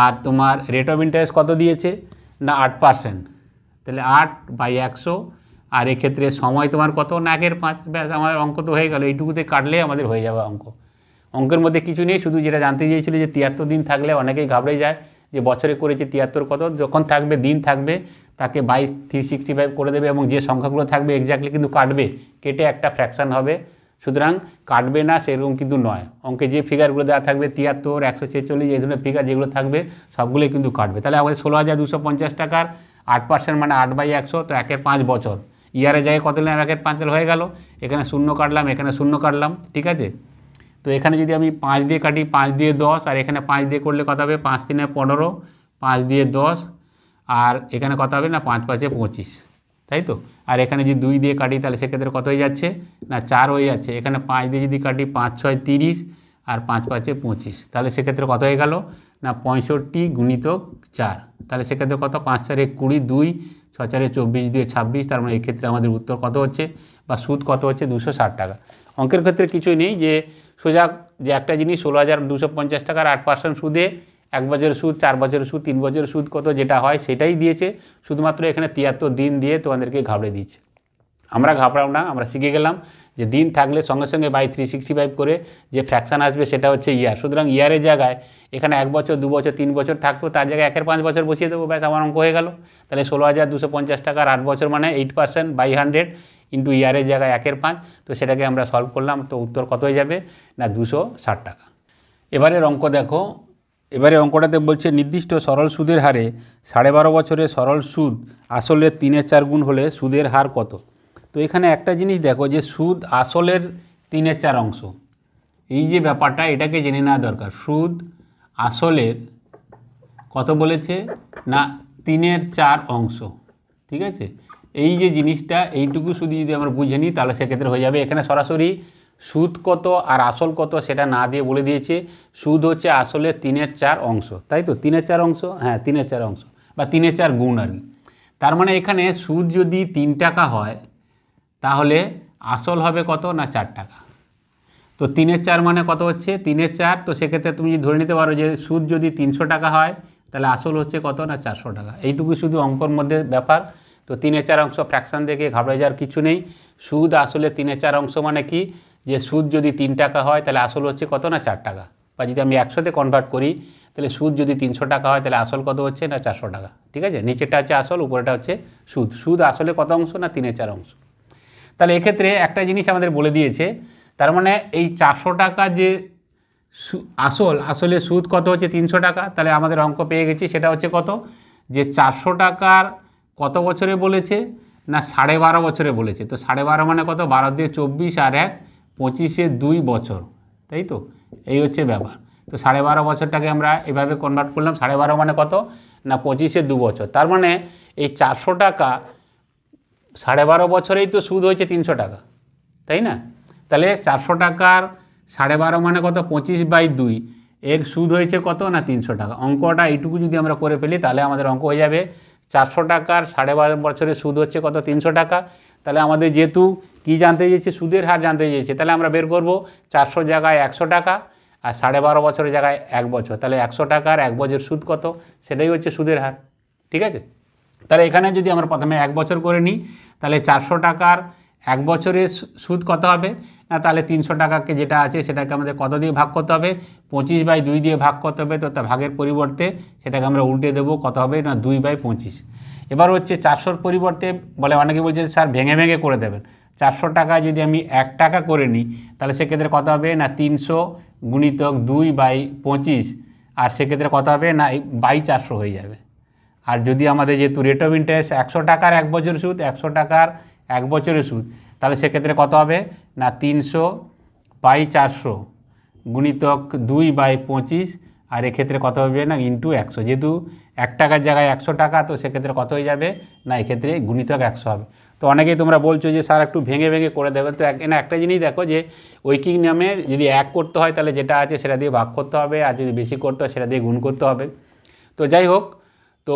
আর তোমার রেট অফ ইন্টারেস্ট কত দিয়েছে না 8%। তাহলে 8/100, আর এক্ষেত্রে সময় তোমার কত না 1/5। ব্যাস, আমাদের অঙ্ক তো হয়ে গেল। এইটুকুতে কাটলে আমাদের হয়ে যাবে অঙ্ক। অঙ্কের মধ্যে কিছু নেই, শুধু যেটা জানতে চেয়েছিল যে 73 দিন থাকলে অনেকেই ঘাবড়ে যায় যে বছরে করেছে 73 কত, যখন থাকবে দিন থাকবে তাকে 22/365 করে দেবে, এবং যে সংখ্যাগুলো থাকবে এক্স্যাক্টলি কিন্তু কাটবে, কেটে একটা ফ্র্যাকশান হবে। সুতরাং কাটবে না সেরকম কিন্তু নয়। অঙ্কে যে ফিগারগুলো দেওয়া থাকবে 73, 146, এই ধরনের ফিগার যেগুলো থাকবে সবগুলোই কিন্তু কাটবে। তাহলে আমাদের 16,250 টাকার 8% মানে 8/100, তো 1/5 বছর। ইয়ারে যায় কত নিলাম 1/5 হয়ে গেল। এখানে শূন্য কাটলাম, এখানে শূন্য কাটলাম। ঠিক আছে, তো এখানে যদি আমি 5 দিয়ে কাটি, 5 দিয়ে 10, আর এখানে 5 দিয়ে করলে কত হবে 5 3 15, 5 দিয়ে 10, আর এখানে কত হবে না 5 5 25। তাই তো। আর এখানে যদি 2 দিয়ে কাটি তাহলে সেক্ষেত্রে কত হয়ে যাচ্ছে না 4 হয়ে যাচ্ছে। এখানে 5 দিয়ে যদি কাটি 5 6 30 আর 5 5 25, তাহলে সেক্ষেত্রে কত হয়ে গেল না 65 গুণিতক 4, তাহলে সেক্ষেত্রে কত 5 4 20, 2 6 4 24, 2 26, তার মানে এক্ষেত্রে আমাদের উত্তর কত হচ্ছে বা সুদ কত হচ্ছে 260 টাকা। অঙ্কের ক্ষেত্রে কিছুই নেই, যে সোজা যে একটা জিনিস 16,250 টাকার 8% সুদে 1 বছরের সুদ, 4 বছরের সুদ, 3 বছরের সুদ কত যেটা হয় সেটাই দিয়েছে, শুধুমাত্র এখানে 73 দিন দিয়ে তোমাদেরকে ঘাবড়ে দিচ্ছে। আমরা ঘাবড়াও না, আমরা শিখে গেলাম যে দিন থাকলে সঙ্গে সঙ্গে বাই 365 করে যে ফ্র্যাকশান আসবে সেটা হচ্ছে ইয়ার। সুতরাং ইয়ারের জায়গায় এখানে 1 বছর 2 বছর 3 বছর থাকতো, তার জায়গায় 1 5 বছর বসিয়ে দেবো, ব্যাস আমার অঙ্ক হয়ে গেল। তাহলে 16,250 টাকার 8 বছর মানে 8% বাই 100 ইন্টু ইয়ারের জায়গায় 1 5, তো সেটাকে আমরা সলভ করলাম, তো উত্তর কত হয়ে যাবে না 260 টাকা। এবারের অঙ্ক দেখো, এবারে অঙ্কটাতে বলছে নির্দিষ্ট সরল সুদের হারে 12.5 বছরের সরল সুদ আসলের 3/4 গুণ হলে সুদের হার কত। তো এখানে একটা জিনিস দেখো যে সুদ আসলের 3/4 অংশ, এই যে ব্যাপারটা এটাকে জেনে নেওয়া দরকার। সুদ আসলের কত বলেছে না 3/4 অংশ, ঠিক আছে। এই যে জিনিসটা এইটুকু শুধু যদি আমরা বুঝে নিই তাহলে সেক্ষেত্রে হয়ে যাবে। এখানে সরাসরি সুদ কত আর আসল কত সেটা না দিয়ে বলে দিয়েছে সুদ হচ্ছে আসলে 3/4 অংশ, তাই তো 3/4 অংশ, হ্যাঁ 3/4 অংশ বা 3/4 গুণ আর কি। তার মানে এখানে সুদ যদি 3 টাকা হয় তাহলে আসল হবে কত না 4 টাকা। তো 3/4 মানে কত হচ্ছে 3/4, তো সেক্ষেত্রে তুমি যদি ধরে নিতে পারো যে সুদ যদি 300 টাকা হয় তাহলে আসল হচ্ছে কত না 400 টাকা। এইটুকু শুধু অঙ্কর মধ্যে ব্যাপার। তো 3/4 অংশ ফ্র্যাকশান দেখে ঘাবড়ে যাওয়ার কিছু নেই। সুদ আসলে 3/4 অংশ মানে কি, যে সুদ যদি 3 টাকা হয় তাহলে আসল হচ্ছে কত না 4 টাকা, বা যদি আমি 100তে কনভার্ট করি তাহলে সুদ যদি 300 টাকা হয় তাহলে আসল কত হচ্ছে না 400 টাকা, ঠিক আছে। নিচেরটা হচ্ছে আসল, উপরেটা হচ্ছে সুদ। সুদ আসলে কত অংশ না 3/4 অংশ। তাহলে এক্ষেত্রে একটা জিনিস আমাদের বলে দিয়েছে, তার মানে এই 400 টাকা যে আসলে সুদ কত হচ্ছে 300 টাকা, তাহলে আমাদের অঙ্ক পেয়ে গেছি। সেটা হচ্ছে কত, যে 400 টাকার কত বছরে বলেছে না 12.5 বছরে বলেছে। তো 12.5 মানে কত, 12 দিয়ে 24 আর 1 25-এ 2 বছর, তাই তো। এই হচ্ছে ব্যাপার। তো 12.5 বছরটাকে আমরা এভাবে কনভার্ট করলাম। 12.5 মানে কত না 25-এ 2 বছর, তার মানে এই 400 টাকা 12.5 বছরেই তো সুদ হয়েছে 300 টাকা, তাই না। তাহলে 400 টাকার 12.5 মানে কত 25/2, এর সুদ হয়েছে কত না 300 টাকা। অঙ্কটা এইটুকু যদি আমরা করে ফেলি তাহলে আমাদের অঙ্ক হয়ে যাবে 400 টাকার 12.5 বছরের সুদ হচ্ছে কত 300 টাকা। তাহলে আমাদের যেহেতু কি জানতে চেয়েছে, সুদের হার জানতে চেয়েছে, তাহলে আমরা বের করব 400 জায়গায় 100 টাকা আর 12.5 বছরের জায়গায় 1 বছর, তাহলে 100 টাকার 1 বছর সুদ কত, সেটাই হচ্ছে সুদের হার, ঠিক আছে। তাহলে এখানে যদি আমরা প্রথমে 1 বছর করে নিই তাহলে 400 টাকার 1 বছরের সুদ কত হবে না, তাহলে 300 টাকাকে যেটা আছে সেটাকে আমাদের কত দিয়ে ভাগ করতে হবে, 25/2 দিয়ে ভাগ করতে হবে। তো তা ভাগের পরিবর্তে সেটাকে আমরা উল্টে দেবো, কত হবে না 2/25। এবার হচ্ছে 400-র পরিবর্তে বলে অনেকে বলছে স্যার ভেঙে ভেঙে করে দেবেন। 400 টাকা যদি আমি 1 টাকা করে নিই তাহলে সেক্ষেত্রে কত হবে না 300 গুণিতক 2/25, আর সেক্ষেত্রে কত হবে না 400 হয়ে যাবে। আর যদি আমাদের যেহেতু রেট অফ ইন্টারেস্ট 100 টাকার 1 বছরের সুদ, 100 টাকার 1 বছরের সুদ, তাহলে সেক্ষেত্রে কত হবে না 300/400 গুণিতক 2/25, আর এক্ষেত্রে কত হবে না ইন্টু 100। যেহেতু 1 টাকার জায়গায় 100 টাকা, তো সেক্ষেত্রে কত হয়ে যাবে না এক্ষেত্রে গুণিতক 100 হবে। তো অনেকেই তোমরা বলছো যে স্যার একটু ভেঙে ভেঙে করে দেবেন। তো একটা জিনিস দেখো যে ঐকিক নিয়মে যদি 1 করতে হয় তাহলে যেটা আছে সেটা দিয়ে ভাগ করতে হবে, আর যদি বেশি করতে হয় সেটা দিয়ে গুণ করতে হবে। তো যাই হোক, তো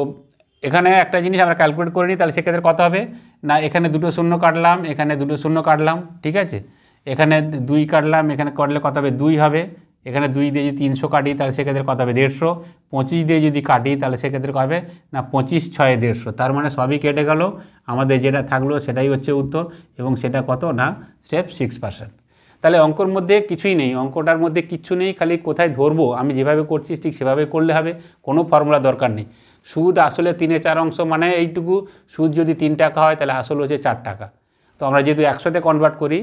এখানে একটা জিনিস আমরা ক্যালকুলেট করে নিই, তাহলে সেক্ষেত্রে কত হবে না এখানে 2 শূন্য কাটলাম, এখানে 2 শূন্য কাটলাম, ঠিক আছে। এখানে 2 কাটলাম, এখানে কাটলে কত হবে 2 হবে। এখানে 2 দিয়ে যদি 300 কাটি তাহলে সেক্ষেত্রে কত হবে 150। 25 দিয়ে যদি কাটি তাহলে সেক্ষেত্রে কত হবে না 25 6 150, তার মানে সবই কেটে গেল, আমাদের যেটা থাকলো সেটাই হচ্ছে উত্তর, এবং সেটা কত না স্টেপ 6%। তাহলে অঙ্কর মধ্যে কিছুই নেই, অঙ্কটার মধ্যে কিচ্ছু নেই, খালি কোথায় ধরবো আমি যেভাবে করছি ঠিক সেভাবে করলে হবে, কোনো ফর্মুলা দরকার নেই। সুদ আসলে 3/4 অংশ মানে এইটুকু, সুদ যদি 3 টাকা হয় তাহলে আসল হচ্ছে 4 টাকা। তো আমরা যেহেতু 100তে কনভার্ট করি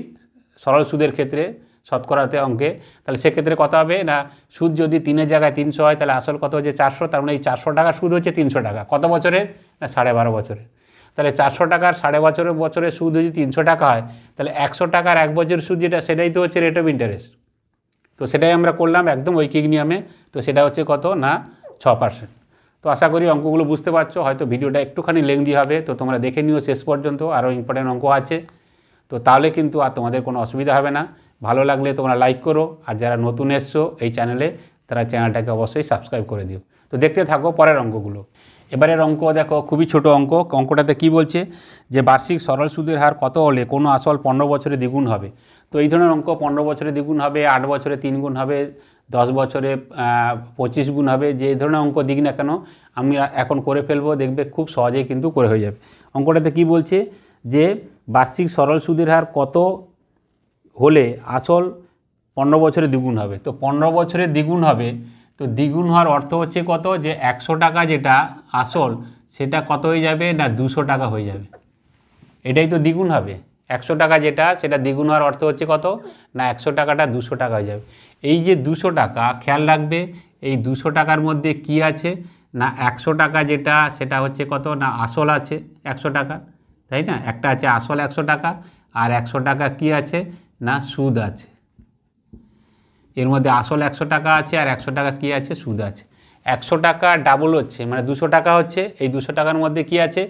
সরল সুদের ক্ষেত্রে, শতকরাতে অঙ্কে, তাহলে সেক্ষেত্রে কত হবে না সুদ যদি 3-এর জায়গায় 300 হয় তাহলে আসল কত হচ্ছে 400, তার মানে এই 400 টাকা সুদ হচ্ছে 300 টাকা। কত বছরের না 12.5 বছরে। তাহলে 400 টাকার 12.5 বছরের সুদ যদি 300 টাকা হয় তাহলে 100 টাকার 1 বছরের সুদ যেটা সেটাই তো হচ্ছে রেট অফ ইন্টারেস্ট। তো সেটাই আমরা করলাম একদম ঐকিক নিয়মে। তো সেটা হচ্ছে কত না 6%। তো আশা করি অঙ্কগুলো বুঝতে পারছো। হয়তো ভিডিওটা একটুখানি লেংদি হবে, তো তোমরা দেখে নিও শেষ পর্যন্ত, আরও ইম্পর্টেন্ট অঙ্ক আছে। তো তাহলে কিন্তু আর তোমাদের কোনো অসুবিধা হবে না। ভালো লাগলে তোমরা লাইক করো, আর যারা নতুন এসছো এই চ্যানেলে তারা চ্যানেলটাকে অবশ্যই সাবস্ক্রাইব করে দিও। তো দেখতে থাকো পরের অঙ্কগুলো। এবারের অঙ্ক দেখো, খুবই ছোট অঙ্ক। অঙ্কটাতে কি বলছে যে বার্ষিক সরল সুদের হার কত হলে কোনো আসল 15 বছরে দ্বিগুণ হবে। তো এই ধরনের অঙ্ক 15 বছরে দ্বিগুণ হবে, 8 বছরে 3 গুণ হবে, 10 বছরে 25 গুণ হবে। যে এই ধরনের অঙ্ক দিক না কেন আমি এখন করে ফেলবো, দেখবে খুব সহজেই কিন্তু করে হয়ে যাবে। অঙ্কটাতে কি বলছে যে বার্ষিক সরল সুদের হার কত হলে আসল 15 বছরে দ্বিগুণ হবে। তো 15 বছরে দ্বিগুণ হবে, তো দ্বিগুণ হওয়ার অর্থ হচ্ছে কত, যে 100 টাকা যেটা আসল সেটা কত হয়ে যাবে না 200 টাকা হয়ে যাবে। এটাই তো দ্বিগুণ হবে। 100 টাকা যেটা সেটা দ্বিগুণ হওয়ার অর্থ হচ্ছে কত না 100 টাকাটা 200 টাকা হয়ে যাবে। এই যে 200 টাকা, খেয়াল রাখবে এই 200 টাকার মধ্যে কি আছে না 100 টাকা যেটা সেটা হচ্ছে কত না আসল আছে 100 টাকা, তাই না? একটা আছে আসল 100 টাকা, আর 100 টাকা কি আছে না সুদ আছে। এর মধ্যে আসল 100 টাকা আছে আর 100 টাকা কি আছে সুদ আছে। 100 টাকা ডাবল হচ্ছে মানে 200 টাকা হচ্ছে। এই 200 টাকার মধ্যে কি আছে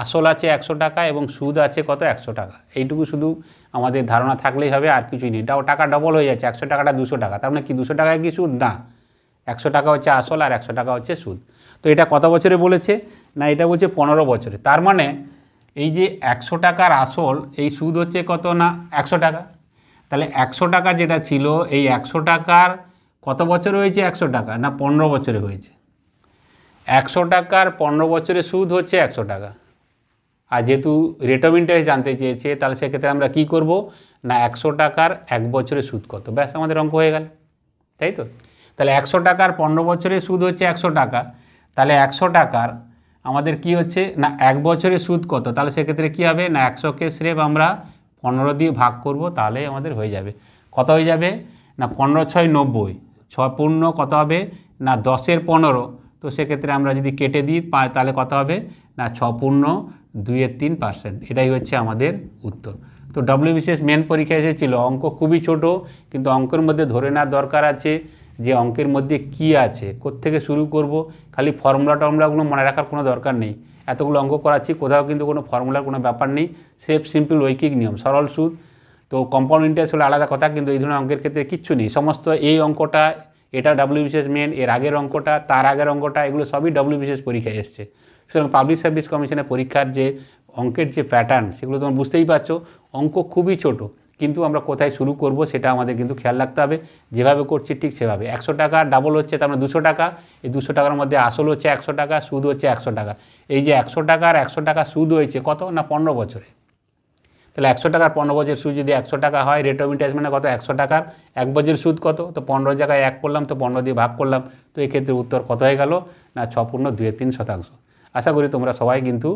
আসল আছে 100 টাকা এবং সুদ আছে কত 100 টাকা। এইটুকু শুধু আমাদের ধারণা থাকলেই হবে, আর কিছুই নেই। টাকা ডবল হয়ে যাচ্ছে, 100 টাকাটা 200 টাকা, তার মানে কি 200 টাকায় কি সুদ না 100 টাকা হচ্ছে আসল আর 100 টাকা হচ্ছে সুদ। তো এটা কত বছরে বলেছে না এটা বলছে 15 বছরে। তার মানে এই যে 100 টাকার আসল এই সুদ হচ্ছে কত না 100 টাকা। তাহলে 100 টাকা যেটা ছিল এই 100 টাকার কত বছর হয়েছে 100 টাকা না 15 বছরে হয়েছে। 100 টাকার 15 বছরে সুদ হচ্ছে 100 টাকা। আর যেহেতু রেট অফ ইন্টারেস্ট জানতে চেয়েছে, তাহলে সেক্ষেত্রে আমরা কি করব না 100 টাকার 1 বছরে সুদ কত, ব্যাস আমাদের অঙ্ক হয়ে গেল, তাই তো? তাহলে 100 টাকার 15 বছরে সুদ হচ্ছে 100 টাকা। তাহলে 100 টাকার আমাদের কি হচ্ছে না 1 বছরে সুদ কত, তাহলে সেক্ষেত্রে কি হবে না 100কে স্রেফ আমরা 15 দিয়ে ভাগ করব, তাহলে আমাদের হয়ে যাবে। কত হয়ে যাবে না 15 6 90, 6 পূর্ণ কত হবে না 10-এর 15। তো সেক্ষেত্রে আমরা যদি কেটে দিই তাহলে কত হবে না 6 পূর্ণ 2-এর 3%। এটাই হচ্ছে আমাদের উত্তর। তো ডব্লিউবিসিএস মেন পরীক্ষা এসেছিল, অঙ্ক খুবই ছোট, কিন্তু অঙ্কের মধ্যে ধরে নেওয়ার দরকার আছে যে অঙ্কের মধ্যে কি আছে, কোত্থেকে শুরু করব। খালি ফর্মুলাগুলো মনে রাখার কোনো দরকার নেই। এতগুলো অঙ্ক করাচ্ছি, কোথাও কিন্তু কোনো ফর্মুলার কোনো ব্যাপার নেই, সেফ সিম্পল ঐকিক নিয়ম, সরল সুদ। তো কম্পাউন্ড ইন্টারেস্ট হলে আলাদা কথা, কিন্তু এই ধরনের অঙ্কের ক্ষেত্রে কিচ্ছু নেই। সমস্ত এই অঙ্কটা, এটা ডব্লিউবিসিএস মেন, এর আগের অঙ্কটা, তার আগের অঙ্কটা, এগুলো সবই ডব্লিউবিসিএস পরীক্ষায় এসছে। সুতরাং পাবলিক সার্ভিস কমিশনের পরীক্ষার যে অঙ্কের যে প্যাটার্ন সেগুলো তোমরা বুঝতেই পারছো। অঙ্ক খুবই ছোট, কিন্তু আমরা কোথায় শুরু করব সেটা আমাদের কিন্তু খেয়াল রাখতে হবে। যেভাবে করছি ঠিক সেভাবে। 100 টাকা ডাবল হচ্ছে তার মানে 200 টাকা। এই 200 টাকার মধ্যে আসল হচ্ছে 100 টাকা, সুদ হচ্ছে 100 টাকা। এই যে 100 টাকা আর 100 টাকা সুদ হয়েছে কত না 15 বছরে। তাহলে 100 টাকার 15 বছরের সুদ যদি 100 টাকা হয়, রেট অফ ইন্টারেস্ট মানে কত 100 টাকার 1 বছরের সুদ কত, তো 15 জায়গায় 1 করলাম, তো 15 দিয়ে ভাগ করলাম। তো এই ক্ষেত্রে উত্তর কত হয়ে গেল না 6 পূর্ণ 2-এর 3%। আশা করি তোমরা সবাই কিন্তু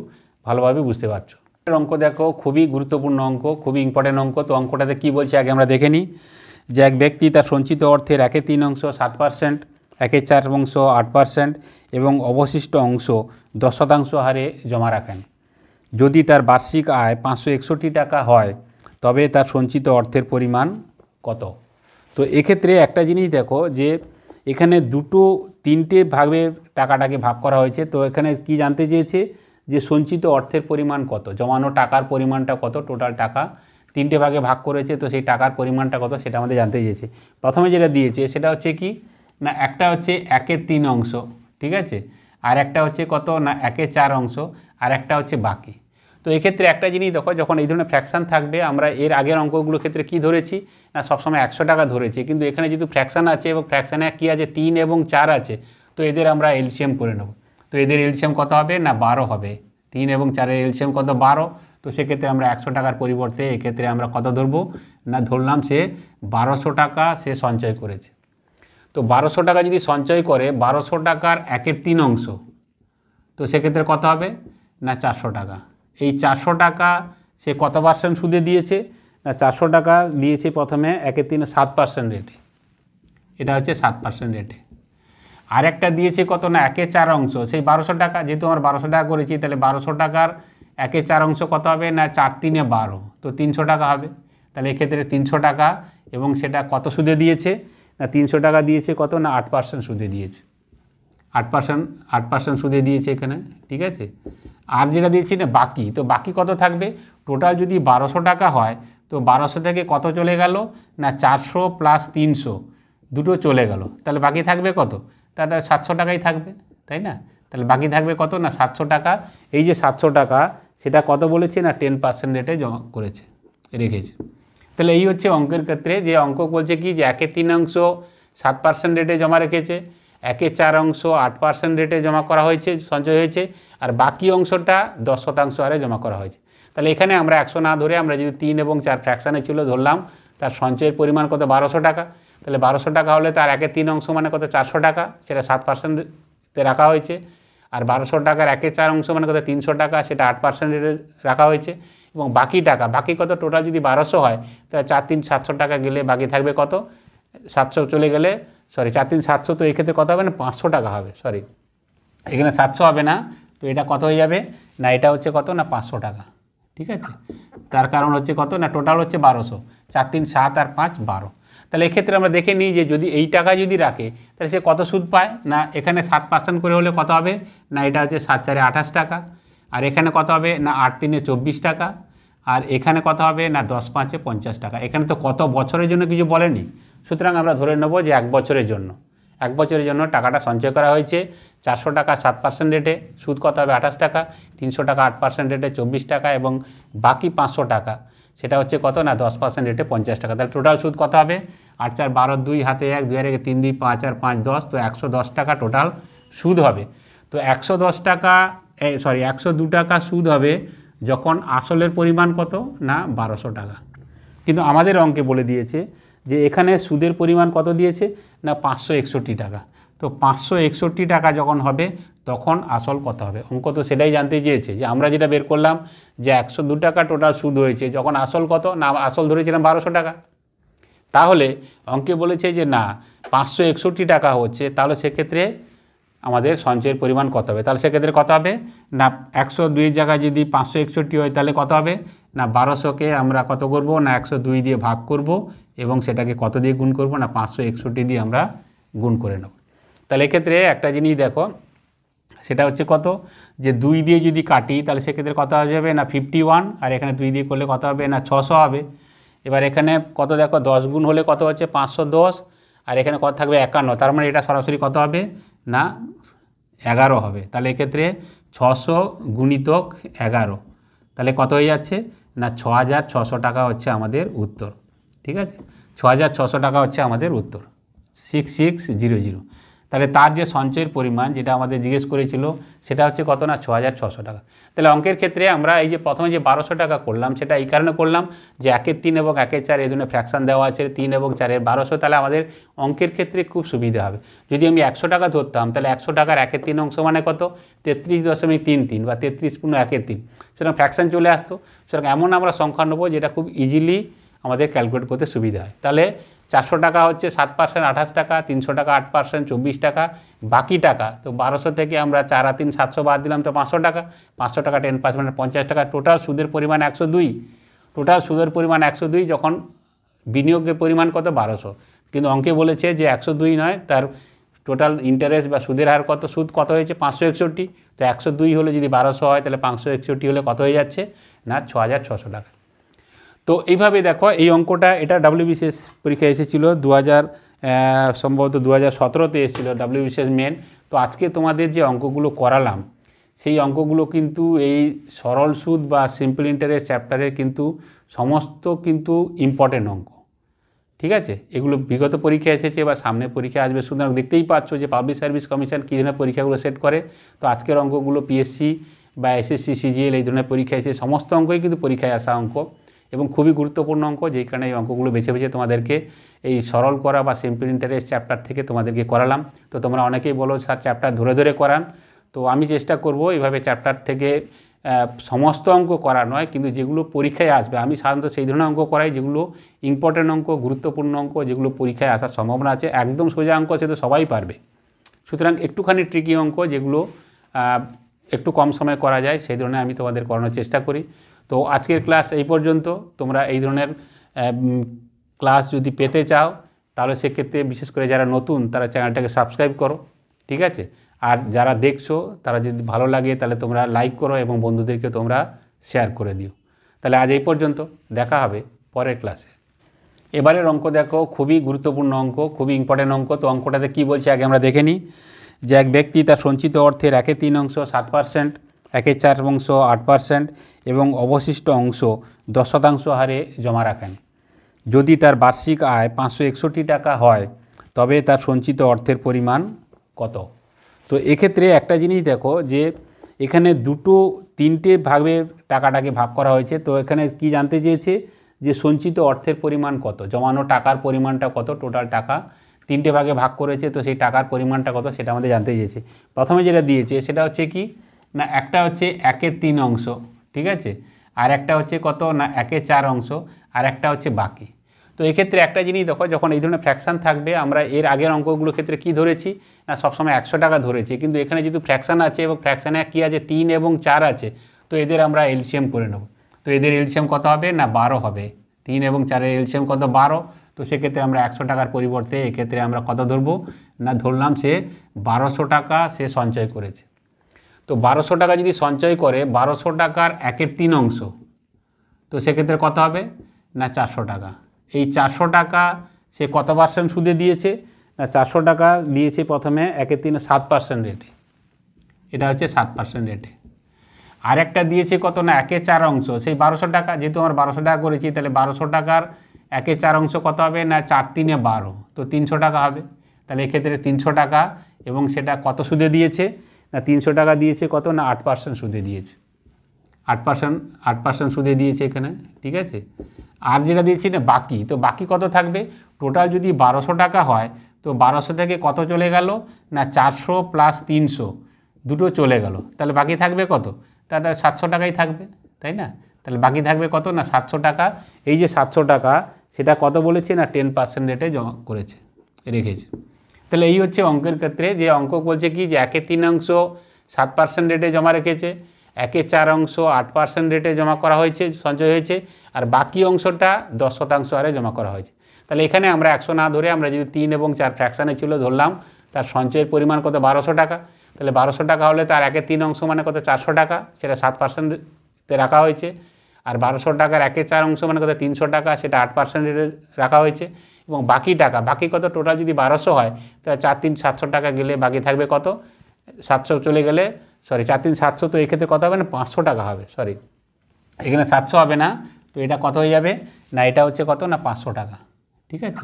ভালোভাবে বুঝতে পারছো। অঙ্ক দেখো, খুবই গুরুত্বপূর্ণ অঙ্ক, খুবই ইম্পর্টেন্ট অঙ্ক। তো অঙ্কটাতে কী বলছে আগে আমরা দেখে নিই। যে এক ব্যক্তি তার সঞ্চিত অর্থের 1/3 অংশ 7%, 1/4 অংশ 8% এবং অবশিষ্ট অংশ 10% হারে জমা রাখেন। যদি তার বার্ষিক আয় 561 টাকা হয় তবে তার সঞ্চিত অর্থের পরিমাণ কত। তো এক্ষেত্রে একটা জিনিস দেখো যে এখানে তিনটে ভাগে টাকাটাকে ভাগ করা হয়েছে। তো এখানে কি জানতে চেয়েছে যে সঞ্চিত অর্থের পরিমাণ কত, জমানো টাকার পরিমাণটা কত, টোটাল টাকা 3টে ভাগে ভাগ করেছে। তো সেই টাকার পরিমাণটা কত সেটা আমাদের জানতে চেয়েছে। প্রথমে যেটা দিয়েছে সেটা হচ্ছে কি না একটা হচ্ছে 1/3 অংশ, ঠিক আছে, আর একটা হচ্ছে কত না 1/4 অংশ, আর একটা হচ্ছে বাকি। তো এক্ষেত্রে একটা জিনিস দেখো, যখন এই ধরনের ফ্র্যাকশান থাকবে, আমরা এর আগের অঙ্কগুলোর ক্ষেত্রে কি ধরেছি না সবসময় 100 টাকা ধরেছি, কিন্তু এখানে যেহেতু ফ্র্যাকশান আছে এবং ফ্র্যাকশানে কী আছে 3 এবং 4 আছে, তো এদের আমরা এলসিএম করে নেব। তো এদের এলসিএম কত হবে না 12 হবে। 3 এবং 4-এর এলসিএম কত 12। তো সেক্ষেত্রে আমরা 100 টাকার পরিবর্তে এক্ষেত্রে আমরা কত ধরবো না ধরলাম সে 1200 টাকা সে সঞ্চয় করেছে। তো 1200 টাকা যদি সঞ্চয় করে, 1200 টাকার 1/3 অংশ, তো সেক্ষেত্রে কত হবে না 400 টাকা। এই 400 টাকা সে কত পার্সেন্ট সুদে দিয়েছে না 400 টাকা দিয়েছে প্রথমে 1/3 7% রেটে, এটা হচ্ছে 7% রেটে। আর একটা দিয়েছে কত না 1/4 অংশ, সেই 1200 টাকা, যেহেতু আমরা 1200 টাকা করেছি তাহলে 1200 টাকার 1/4 অংশ কত হবে না 4×3 = 12, তো 300 টাকা হবে। তাহলে এক্ষেত্রে 300 টাকা, এবং সেটা কত সুদে দিয়েছে না 300 টাকা দিয়েছে কত না 8% সুদে দিয়েছে। 8% সুদে দিয়েছে এখানে, ঠিক আছে। আর যেটা দিয়েছি না বাকি, তো বাকি কত থাকবে, টোটাল যদি 1200 টাকা হয় তো 1200 থেকে কত চলে গেল না 400 প্লাস 300 দুটো চলে গেল, তাহলে বাকি থাকবে কত, তাহলে 700 টাকাই থাকবে, তাই না। তাহলে বাকি থাকবে কত না 700 টাকা। এই যে 700 টাকা সেটা কত বলেছে না 10% রেটে জমা করেছে, রেখেছে। তাহলে এই হচ্ছে অঙ্কের ক্ষেত্রে যে অঙ্ক বলছে কি যে 1/3 7% রেটে জমা রেখেছে, 1/4 8% রেটে জমা করা হয়েছে, সঞ্চয় হয়েছে, আর বাকি অংশটা 10% হারে জমা করা হয়েছে। তাহলে এখানে আমরা 100 না ধরে আমরা যদি 3 এবং 4 ফ্র্যাকশানে ছিল ধরলাম, তার সঞ্চয়ের পরিমাণ কত 1200 টাকা। তাহলে 1200 টাকা হলে তার 1/3 মানে কত 400 টাকা, সেটা 7%তে রাখা হয়েছে। আর 1200 টাকার 1/4 মানে কত 300 টাকা, সেটা 8% রেটে রাখা হয়েছে। এবং বাকি টাকা, বাকি কত, টোটাল যদি 1200 হয় তাহলে 4 3 700 টাকা গেলে বাকি থাকবে কত, 700 চলে গেলে, সরি 4 3 700, তো এক্ষেত্রে কত হবে না 500 টাকা হবে, সরি এখানে 700 হবে না, তো এটা কত হয়ে যাবে না, এটা হচ্ছে কত না 500 টাকা, ঠিক আছে। তার কারণ হচ্ছে কত না টোটাল হচ্ছে 1200, 4 3 7 আর 5 12। তাহলে এক্ষেত্রে আমরা দেখে নিই যে যদি এই টাকা যদি রাখে তাহলে সে কত সুদ পায় না, এখানে 7% করে হলে কত হবে না, এটা হচ্ছে 7 4 28 টাকা, আর এখানে কত হবে না 8 3 24 টাকা, আর এখানে কত হবে না 10 5 50 টাকা। এখানে তো কত বছরের জন্য কিছু বলেনি, সুতরাং আমরা ধরে নেব যে 1 বছরের জন্য, 1 বছরের জন্য টাকাটা সঞ্চয় করা হয়েছে। 400 টাকা 7% রেটে, সুদ কত হবে 28 টাকা, 300 টাকা 8% রেটে 24 টাকা, এবং বাকি 500 টাকা সেটা হচ্ছে কত না 10% রেটে 50 টাকা। তাহলে টোটাল সুদ কত হবে 8 4 12, 2 হাতে 1, 2 আর 1 3 2 5 আর 5 10, তো 110 টাকা টোটাল সুদ হবে। তো 110 টাকা, সরি 102 টাকা সুদ হবে যখন আসলের পরিমাণ কত না 1200 টাকা। কিন্তু আমাদের অঙ্কে বলে দিয়েছে যে এখানে সুদের পরিমাণ কত দিয়েছে না 561 টাকা। তো 561 টাকা যখন হবে তখন আসল কত হবে, অঙ্ক তো সেটাই জানতে চেয়েছে। যে আমরা যেটা বের করলাম যে 102 টাকা টোটাল সুদ হয়েছে, যখন আসল কত না আসল ধরেছিলাম 1200 টাকা, তাহলে অঙ্কে বলেছে যে না 561 টাকা হচ্ছে, তাহলে সেক্ষেত্রে আমাদের সঞ্চয়ের পরিমাণ কত হবে, তাহলে সেক্ষেত্রে কত হবে না 102 জায়গায় যদি 561 হয় তাহলে কত হবে না 1200কে আমরা কত করব না 102 দিয়ে ভাগ করব, এবং সেটাকে কত দিয়ে গুণ করব না 561 দিয়ে আমরা গুণ করে নেব। তাহলে এক্ষেত্রে একটা জিনিস দেখো, সেটা হচ্ছে কত যে 2 দিয়ে যদি কাটি তাহলে সেক্ষেত্রে কত হয়ে যাবে না 51, আর এখানে 2 দিয়ে করলে কত হবে না 600 হবে। এবার এখানে কত দেখো 10 গুণ হলে কত হচ্ছে 510, আর এখানে কত থাকবে 51, তার মানে এটা সরাসরি কত হবে না 11 হবে। তাহলে এক্ষেত্রে 600 গুণিতক 11, তাহলে কত হয়ে যাচ্ছে না 6600 টাকা হচ্ছে আমাদের উত্তর, ঠিক আছে। 6600 টাকা হচ্ছে আমাদের উত্তর, 6600। তাহলে তার যে সঞ্চয়ের পরিমাণ যেটা আমাদের জিজ্ঞেস করেছিল সেটা হচ্ছে কত না 6600 টাকা। তাহলে অঙ্কের ক্ষেত্রে আমরা এই যে প্রথমে যে 1200 টাকা করলাম সেটা এই কারণে করলাম যে 1/3 এবং 1/4 এই ধরনের ফ্র্যাকশান দেওয়া আছে, 3 এবং 4 1200, তাহলে আমাদের অঙ্কের ক্ষেত্রে খুব সুবিধা হবে। যদি আমি 100 টাকা ধরতাম তাহলে 100 টাকার 1/3 মানে কত 33.33 বা 33 × 1/3, সুতরাং ফ্র্যাকশান চলে আসতো। সুতরাং এমন আমরা সংখ্যা নেবো যেটা খুব ইজিলি আমাদের ক্যালকুলেট করতে সুবিধা হয়। তাহলে 400 টাকা হচ্ছে 7% 28 টাকা, 300 টাকা 8% 24 টাকা, বাকি টাকা তো 1200 থেকে আমরা 4 আর 3 700 বাদ দিলাম, তো 500 টাকা, 500 টাকা 10% মানে 50 টাকা। টোটাল সুদের পরিমাণ 102, টোটাল সুদের পরিমাণ 102, যখন বিনিয়োগের পরিমাণ কত 1200, কিন্তু অঙ্কে বলেছে যে 102 নয়, তার টোটাল ইন্টারেস্ট বা সুদের হার কত, সুদ কত হয়েছে 561। তো 102 হলে যদি 1200 হয় তাহলে 561 হলে কত হয়ে যাচ্ছে না 6600 টাকা। তো এইভাবে দেখো এই অঙ্কটা, এটা WBCS পরীক্ষায় এসেছিলো সম্ভবত 2017-তে এসেছিলো WBCS মেন। তো আজকে তোমাদের যে অঙ্কগুলো করালাম সেই অঙ্কগুলো কিন্তু এই সরল সুদ বা সিম্পল ইন্টারেস্ট চ্যাপ্টারের কিন্তু সমস্ত কিন্তু ইম্পর্টেন্ট অঙ্ক, ঠিক আছে। এগুলো বিগত পরীক্ষা এসেছে বা সামনে পরীক্ষা আসবে, সুতরাং দেখতেই পাচ্ছ যে পাবলিক সার্ভিস কমিশন কী ধরনের পরীক্ষাগুলো সেট করে। তো আজকের অঙ্কগুলো PSC বা SSC CGL এই ধরনের পরীক্ষা এসে সমস্ত অঙ্কই কিন্তু পরীক্ষায় আসা অঙ্ক এবং খুবই গুরুত্বপূর্ণ অঙ্ক, যেই কারণে এই অঙ্কগুলো বেছে বেছে তোমাদেরকে এই সরল করা বা সিম্পল ইন্টারেস্ট চ্যাপ্টার থেকে তোমাদেরকে করালাম। তো তোমরা অনেকেই বলো স্যার চ্যাপ্টার ধরে ধরে করান, তো আমি চেষ্টা করব এইভাবে চ্যাপ্টার থেকে সমস্ত অঙ্ক করা নয়, কিন্তু যেগুলো পরীক্ষায় আসবে আমি সাধারণত সেই ধরনের অঙ্ক করাই যেগুলো ইম্পর্টেন্ট অঙ্ক, গুরুত্বপূর্ণ অঙ্ক, যেগুলো পরীক্ষায় আসার সম্ভাবনা আছে। একদম সোজা অঙ্ক সে তো সবাই পারবে, সুতরাং একটুখানি ট্রিকি অঙ্ক যেগুলো একটু কম সময়ে করা যায় সেই ধরনের আমি তোমাদের করানোর চেষ্টা করি। তো আজকের ক্লাস এই পর্যন্ত। তোমরা এই ধরনের ক্লাস যদি পেতে চাও তাহলে সেক্ষেত্রে বিশেষ করে যারা নতুন তারা চ্যানেলটাকে সাবস্ক্রাইব করো, ঠিক আছে। আর যারা দেখছো তারা যদি ভালো লাগে তাহলে তোমরা লাইক করো এবং বন্ধুদেরকে তোমরা শেয়ার করে দিও। তাহলে আজ এই পর্যন্ত, দেখা হবে পরের ক্লাসে। এবারের অঙ্ক দেখো, খুবই গুরুত্বপূর্ণ অঙ্ক, খুবই ইম্পর্টেন্ট অঙ্ক। তো অঙ্কটাতে কী বলছে আগে আমরা দেখে নিই। যে এক ব্যক্তি তার সঞ্চিত অর্থের 1/3 7%, 1/4 8% এবং অবশিষ্ট অংশ 10% হারে জমা রাখেন। যদি তার বার্ষিক আয় 561 টাকা হয় তবে তার সঞ্চিত অর্থের পরিমাণ কত? তো এক্ষেত্রে একটা জিনিস দেখো যে এখানে তিনটে ভাগে টাকাটাকে ভাগ করা হয়েছে। তো এখানে কি জানতে চেয়েছে যে সঞ্চিত অর্থের পরিমাণ কত, জমানো টাকার পরিমাণটা কত, টোটাল টাকা 3টে ভাগে ভাগ করেছে। তো সেই টাকার পরিমাণটা কত সেটা আমাদের জানতে চেয়েছে। প্রথমে যেটা দিয়েছে সেটা হচ্ছে কি না, একটা হচ্ছে 1/3 অংশ, ঠিক আছে, আর একটা হচ্ছে কত না 1/4 অংশ, আর একটা হচ্ছে বাকি। তো এক্ষেত্রে একটা জিনিস দেখো, যখন এই ধরনের ফ্র্যাকশান থাকবে, আমরা এর আগের অঙ্কগুলোর ক্ষেত্রে কি ধরেছি না সবসময় 100 টাকা ধরেছি, কিন্তু এখানে যেহেতু ফ্র্যাকশান আছে এবং ফ্র্যাকশানে কী আছে 3 এবং 4 আছে, তো এদের আমরা এলসিএম করে নেব। তো এদের এলসিএম কত হবে না 12 হবে। 3 এবং 4-এর এলসিএম কত 12। তো সেক্ষেত্রে আমরা 100 টাকার পরিবর্তে এক্ষেত্রে আমরা কত ধরবো না, ধরলাম সে 1200 টাকা সে সঞ্চয় করেছে। তো 1200 টাকা যদি সঞ্চয় করে, 1200 টাকার 1/3 অংশ, তো সেক্ষেত্রে কত হবে না 400 টাকা। এই 400 টাকা সে কত পার্সেন্ট সুদে দিয়েছে না, 400 টাকা দিয়েছে প্রথমে 1/3 7% রেটে, এটা হচ্ছে 7% রেটে। আর একটা দিয়েছে কত না 1/4 অংশ, সেই 1200 টাকা, যেহেতু আমরা 1200 টাকা করেছি তাহলে 1200 টাকার 1/4 অংশ কত হবে না 4 3 12, তো 300 টাকা হবে। তাহলে এক্ষেত্রে 300 টাকা, এবং সেটা কত সুদে দিয়েছে না 300 টাকা দিয়েছে কত না 8% সুদে দিয়েছে। 8% সুদে দিয়েছে এখানে, ঠিক আছে। আর যেটা দিয়েছি না বাকি, তো বাকি কত থাকবে, টোটাল যদি 1200 টাকা হয় তো 1200 থেকে কত চলে গেল না 400 প্লাস 300 দুটো চলে গেল, তাহলে বাকি থাকবে কত, তাহলে 700 টাকাই থাকবে, তাই না। তাহলে বাকি থাকবে কত না 700 টাকা। এই যে 700 টাকা সেটা কত বলেছে না 10% রেটে জমা করেছে, রেখেছে। তাহলে এই হচ্ছে অঙ্কের ক্ষেত্রে যে অঙ্ক বলছে কি যে 1/3 অংশ 7% রেটে জমা রেখেছে, 1/4 অংশ 8% রেটে জমা করা হয়েছে, সঞ্চয় হয়েছে, আর বাকি অংশটা 10% হারে জমা করা হয়েছে। তাহলে এখানে আমরা 100 না ধরে আমরা যদি 3 এবং 4 ফ্র্যাকশানে ছিল ধরলাম, তার সঞ্চয়ের পরিমাণ কত 1200 টাকা। তাহলে 1200 টাকা হলে তার 1/3 অংশ মানে কত 400 টাকা, সেটা 7%তে রাখা হয়েছে। আর 1200 টাকার 1/4 অংশ মানে কত 300 টাকা, সেটা 8% রেটে রাখা হয়েছে। এবং বাকি টাকা, বাকি কত, টোটাল যদি 1200 হয় তাহলে 4 3 700 টাকা গেলে বাকি থাকবে কত, 700 চলে গেলে 4 3 700, তো এক্ষেত্রে কত হবে না 500 টাকা হবে, এখানে 700 হবে না, তো এটা কত হয়ে যাবে না, এটা হচ্ছে কত না 500 টাকা, ঠিক আছে।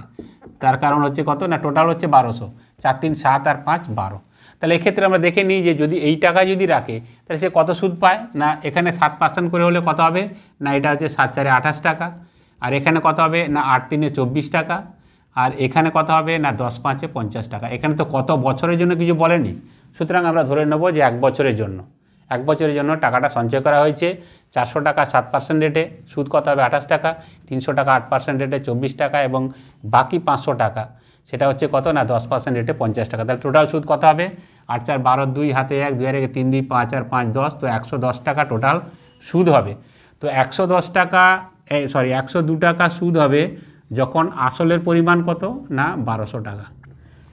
তার কারণ হচ্ছে কত না টোটাল হচ্ছে 1200, 4 3 7 আর 5 12। তাহলে এক্ষেত্রে আমরা দেখে নিই যে যদি এই টাকা যদি রাখে তাহলে সে কত সুদ পায় না, এখানে 7% করে হলে কত হবে না, এটা হচ্ছে 7 4 28 টাকা, আর এখানে কত হবে না 8 3 24 টাকা, আর এখানে কত হবে না 10 5 50 টাকা। এখানে তো কত বছরের জন্য কিছু বলেনি, সুতরাং আমরা ধরে নেব যে 1 বছরের জন্য, 1 বছরের জন্য টাকাটা সঞ্চয় করা হয়েছে। 400 টাকা 7% রেটে, সুদ কত হবে 28 টাকা, 300 টাকা 8% রেটে 24 টাকা, এবং বাকি 500 টাকা সেটা হচ্ছে কত না 10% রেটে 50 টাকা। তাহলে টোটাল সুদ কত হবে 8 4 12, 2 হাতে 1, 2 আর 1 3 2 5 আর 5 10, তো 110 টাকা টোটাল সুদ হবে। তো 110 টাকা 102 টাকা সুদ হবে যখন আসলের পরিমাণ কত না 1200 টাকা।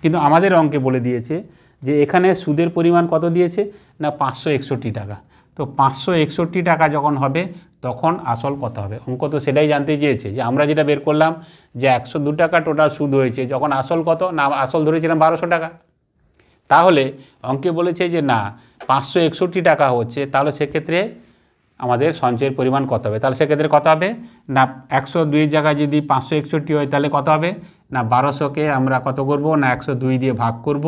কিন্তু আমাদের অঙ্কে বলে দিয়েছে যে এখানে সুদের পরিমাণ কত দিয়েছে না 561 টাকা। তো 561 টাকা যখন হবে তখন আসল কত হবে, অঙ্ক তো সেটাই জানতে চেয়েছে। যে আমরা যেটা বের করলাম যে 102 টাকা টোটাল সুদ হয়েছে, যখন আসল কত না আসল ধরেছিলাম 1200 টাকা, তাহলে অঙ্কে বলেছে যে না 561 টাকা হচ্ছে, তাহলে সেক্ষেত্রে আমাদের সঞ্চয়ের পরিমাণ কত হবে, তাহলে সেক্ষেত্রে কত হবে না 102 জায়গায় যদি 561 হয় তাহলে কত হবে না 1200কে আমরা কত করব না 102 দিয়ে ভাগ করব,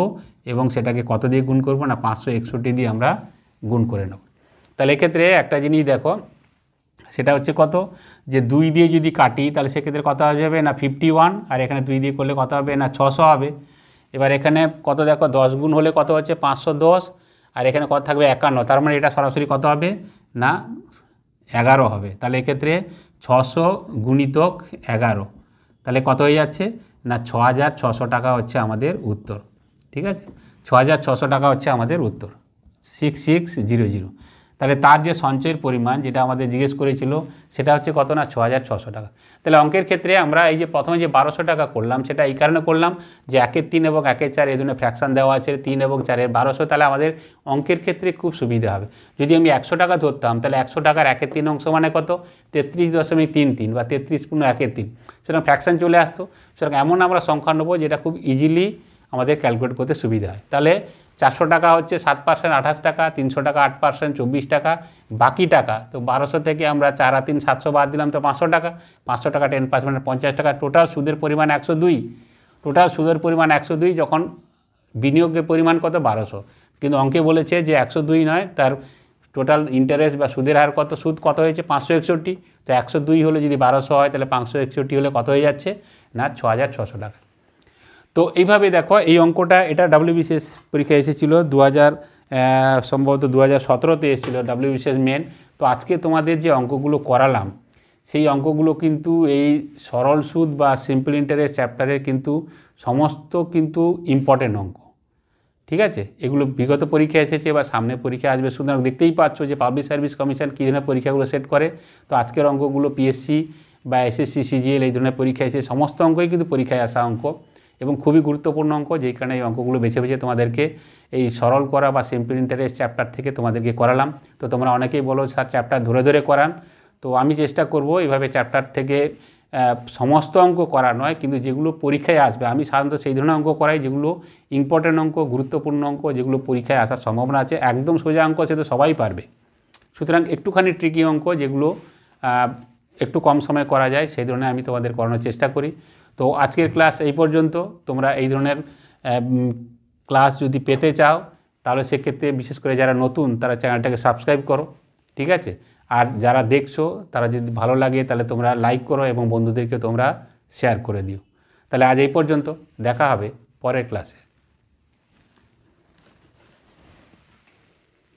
এবং সেটাকে কত দিয়ে গুণ করব না 561 দিয়ে আমরা গুণ করে নেব। তাহলে এক্ষেত্রে একটা জিনিস দেখো, সেটা হচ্ছে কত যে 2 দিয়ে যদি কাটি তাহলে সেক্ষেত্রে কত হয়ে যাবে না 51, আর এখানে 2 দিয়ে করলে কত হবে না 600 হবে। এবার এখানে কত দেখো 10 গুণ হলে কত হচ্ছে 510, আর এখানে কত থাকবে 51, তার মানে এটা সরাসরি কত হবে না 11 হবে। তাহলে এক্ষেত্রে 600 গুণিতক 11, তাহলে কত হয়ে যাচ্ছে না 6600 টাকা হচ্ছে আমাদের উত্তর, ঠিক আছে। 6600 টাকা হচ্ছে আমাদের উত্তর, 6600। তাহলে তার যে সঞ্চয়ের পরিমাণ যেটা আমাদের জিজ্ঞেস করেছিল সেটা হচ্ছে কত না 6,600 টাকা। তাহলে অঙ্কের ক্ষেত্রে আমরা এই যে প্রথমে যে 1200 টাকা করলাম সেটা এই কারণে করলাম যে 1/3 এবং 1/4 এই ধরনের ফ্র্যাকশান দেওয়া আছে 3 এবং 4-এর 1200, তাহলে আমাদের অঙ্কের ক্ষেত্রে খুব সুবিধা হবে। যদি আমি 100 টাকা ধরতাম তাহলে 100 টাকার 1/3 অংশ মানে কত 33.33 বা 33.13, সুতরাং ফ্র্যাকশান চলে আসতো। সুতরাং এমন আমরা সংখ্যা নেবো যেটা খুব ইজিলি আমাদের ক্যালকুলেট করতে সুবিধা হয়। তাহলে 400 টাকা হচ্ছে 7% 28 টাকা, 300 টাকা 8% 24 টাকা, বাকি টাকা তো 1200 থেকে আমরা 4 আর 3 700 বাদ দিলাম তো 500 টাকা, 500 টাকা 10% 50 টাকা, টোটাল সুদের পরিমাণ 102। টোটাল সুদের পরিমাণ 102, যখন বিনিয়োগের পরিমাণ কত 1200, কিন্তু অঙ্কে বলেছে যে 102 নয়, তার টোটাল ইন্টারেস্ট বা সুদের হার কত, সুদ কত হয়েছে 561। তো 102 হলে যদি 1200 হয় তাহলে 561 হলে কত হয়ে যাচ্ছে না 6,600 টাকা। তো এইভাবে দেখো এই অঙ্কটা, এটা WBCS পরীক্ষা এসেছিল সম্ভবত 2017-তে এসেছিলো WBCS মেন। তো আজকে তোমাদের যে অঙ্কগুলো করালাম সেই অঙ্কগুলো কিন্তু এই সরল সুদ বা সিম্পল ইন্টারেস্ট চ্যাপ্টারের কিন্তু সমস্ত কিন্তু ইম্পর্টেন্ট অঙ্ক, ঠিক আছে। এগুলো বিগত পরীক্ষা এসেছে বা সামনে পরীক্ষা আসবে, সুতরাং দেখতেই পাচ্ছ যে পাবলিক সার্ভিস কমিশন কী ধরনের পরীক্ষাগুলো সেট করে। তো আজকের অঙ্কগুলো PSC বা SSC CGL এই ধরনের পরীক্ষা এসে সমস্ত অঙ্কই কিন্তু পরীক্ষায় আসা অঙ্ক এবং খুবই গুরুত্বপূর্ণ অঙ্ক, যেই কারণে এই অঙ্কগুলো বেছে বেছে তোমাদেরকে এই সরল করা বা সিম্পল ইন্টারেস্ট চ্যাপ্টার থেকে তোমাদেরকে করালাম। তো তোমরা অনেকেই বলো স্যার চ্যাপ্টার ধরে ধরে করান, তো আমি চেষ্টা করব এইভাবে চ্যাপ্টার থেকে সমস্ত অঙ্ক করা নয়, কিন্তু যেগুলো পরীক্ষায় আসবে আমি সাধারণত সেই ধরনের অঙ্ক করাই যেগুলো ইম্পর্টেন্ট অঙ্ক, গুরুত্বপূর্ণ অঙ্ক, যেগুলো পরীক্ষায় আসার সম্ভাবনা আছে। একদম সোজা অঙ্ক সে তো সবাই পারবে, সুতরাং একটুখানি ট্রিকি অঙ্ক যেগুলো একটু কম সময়ে করা যায় সেই ধরনের আমি তোমাদের করানোর চেষ্টা করি। তো আজকের ক্লাস এই পর্যন্ত। তোমরা এই ধরনের ক্লাস যদি পেতে চাও তাহলে সেক্ষেত্রে বিশেষ করে যারা নতুন তারা চ্যানেলটাকে সাবস্ক্রাইব করো, ঠিক আছে। আর যারা দেখছো তারা যদি ভালো লাগে তাহলে তোমরা লাইক করো এবং বন্ধুদেরকে তোমরা শেয়ার করে দিও। তাহলে আজ এই পর্যন্ত, দেখা হবে পরের ক্লাসে।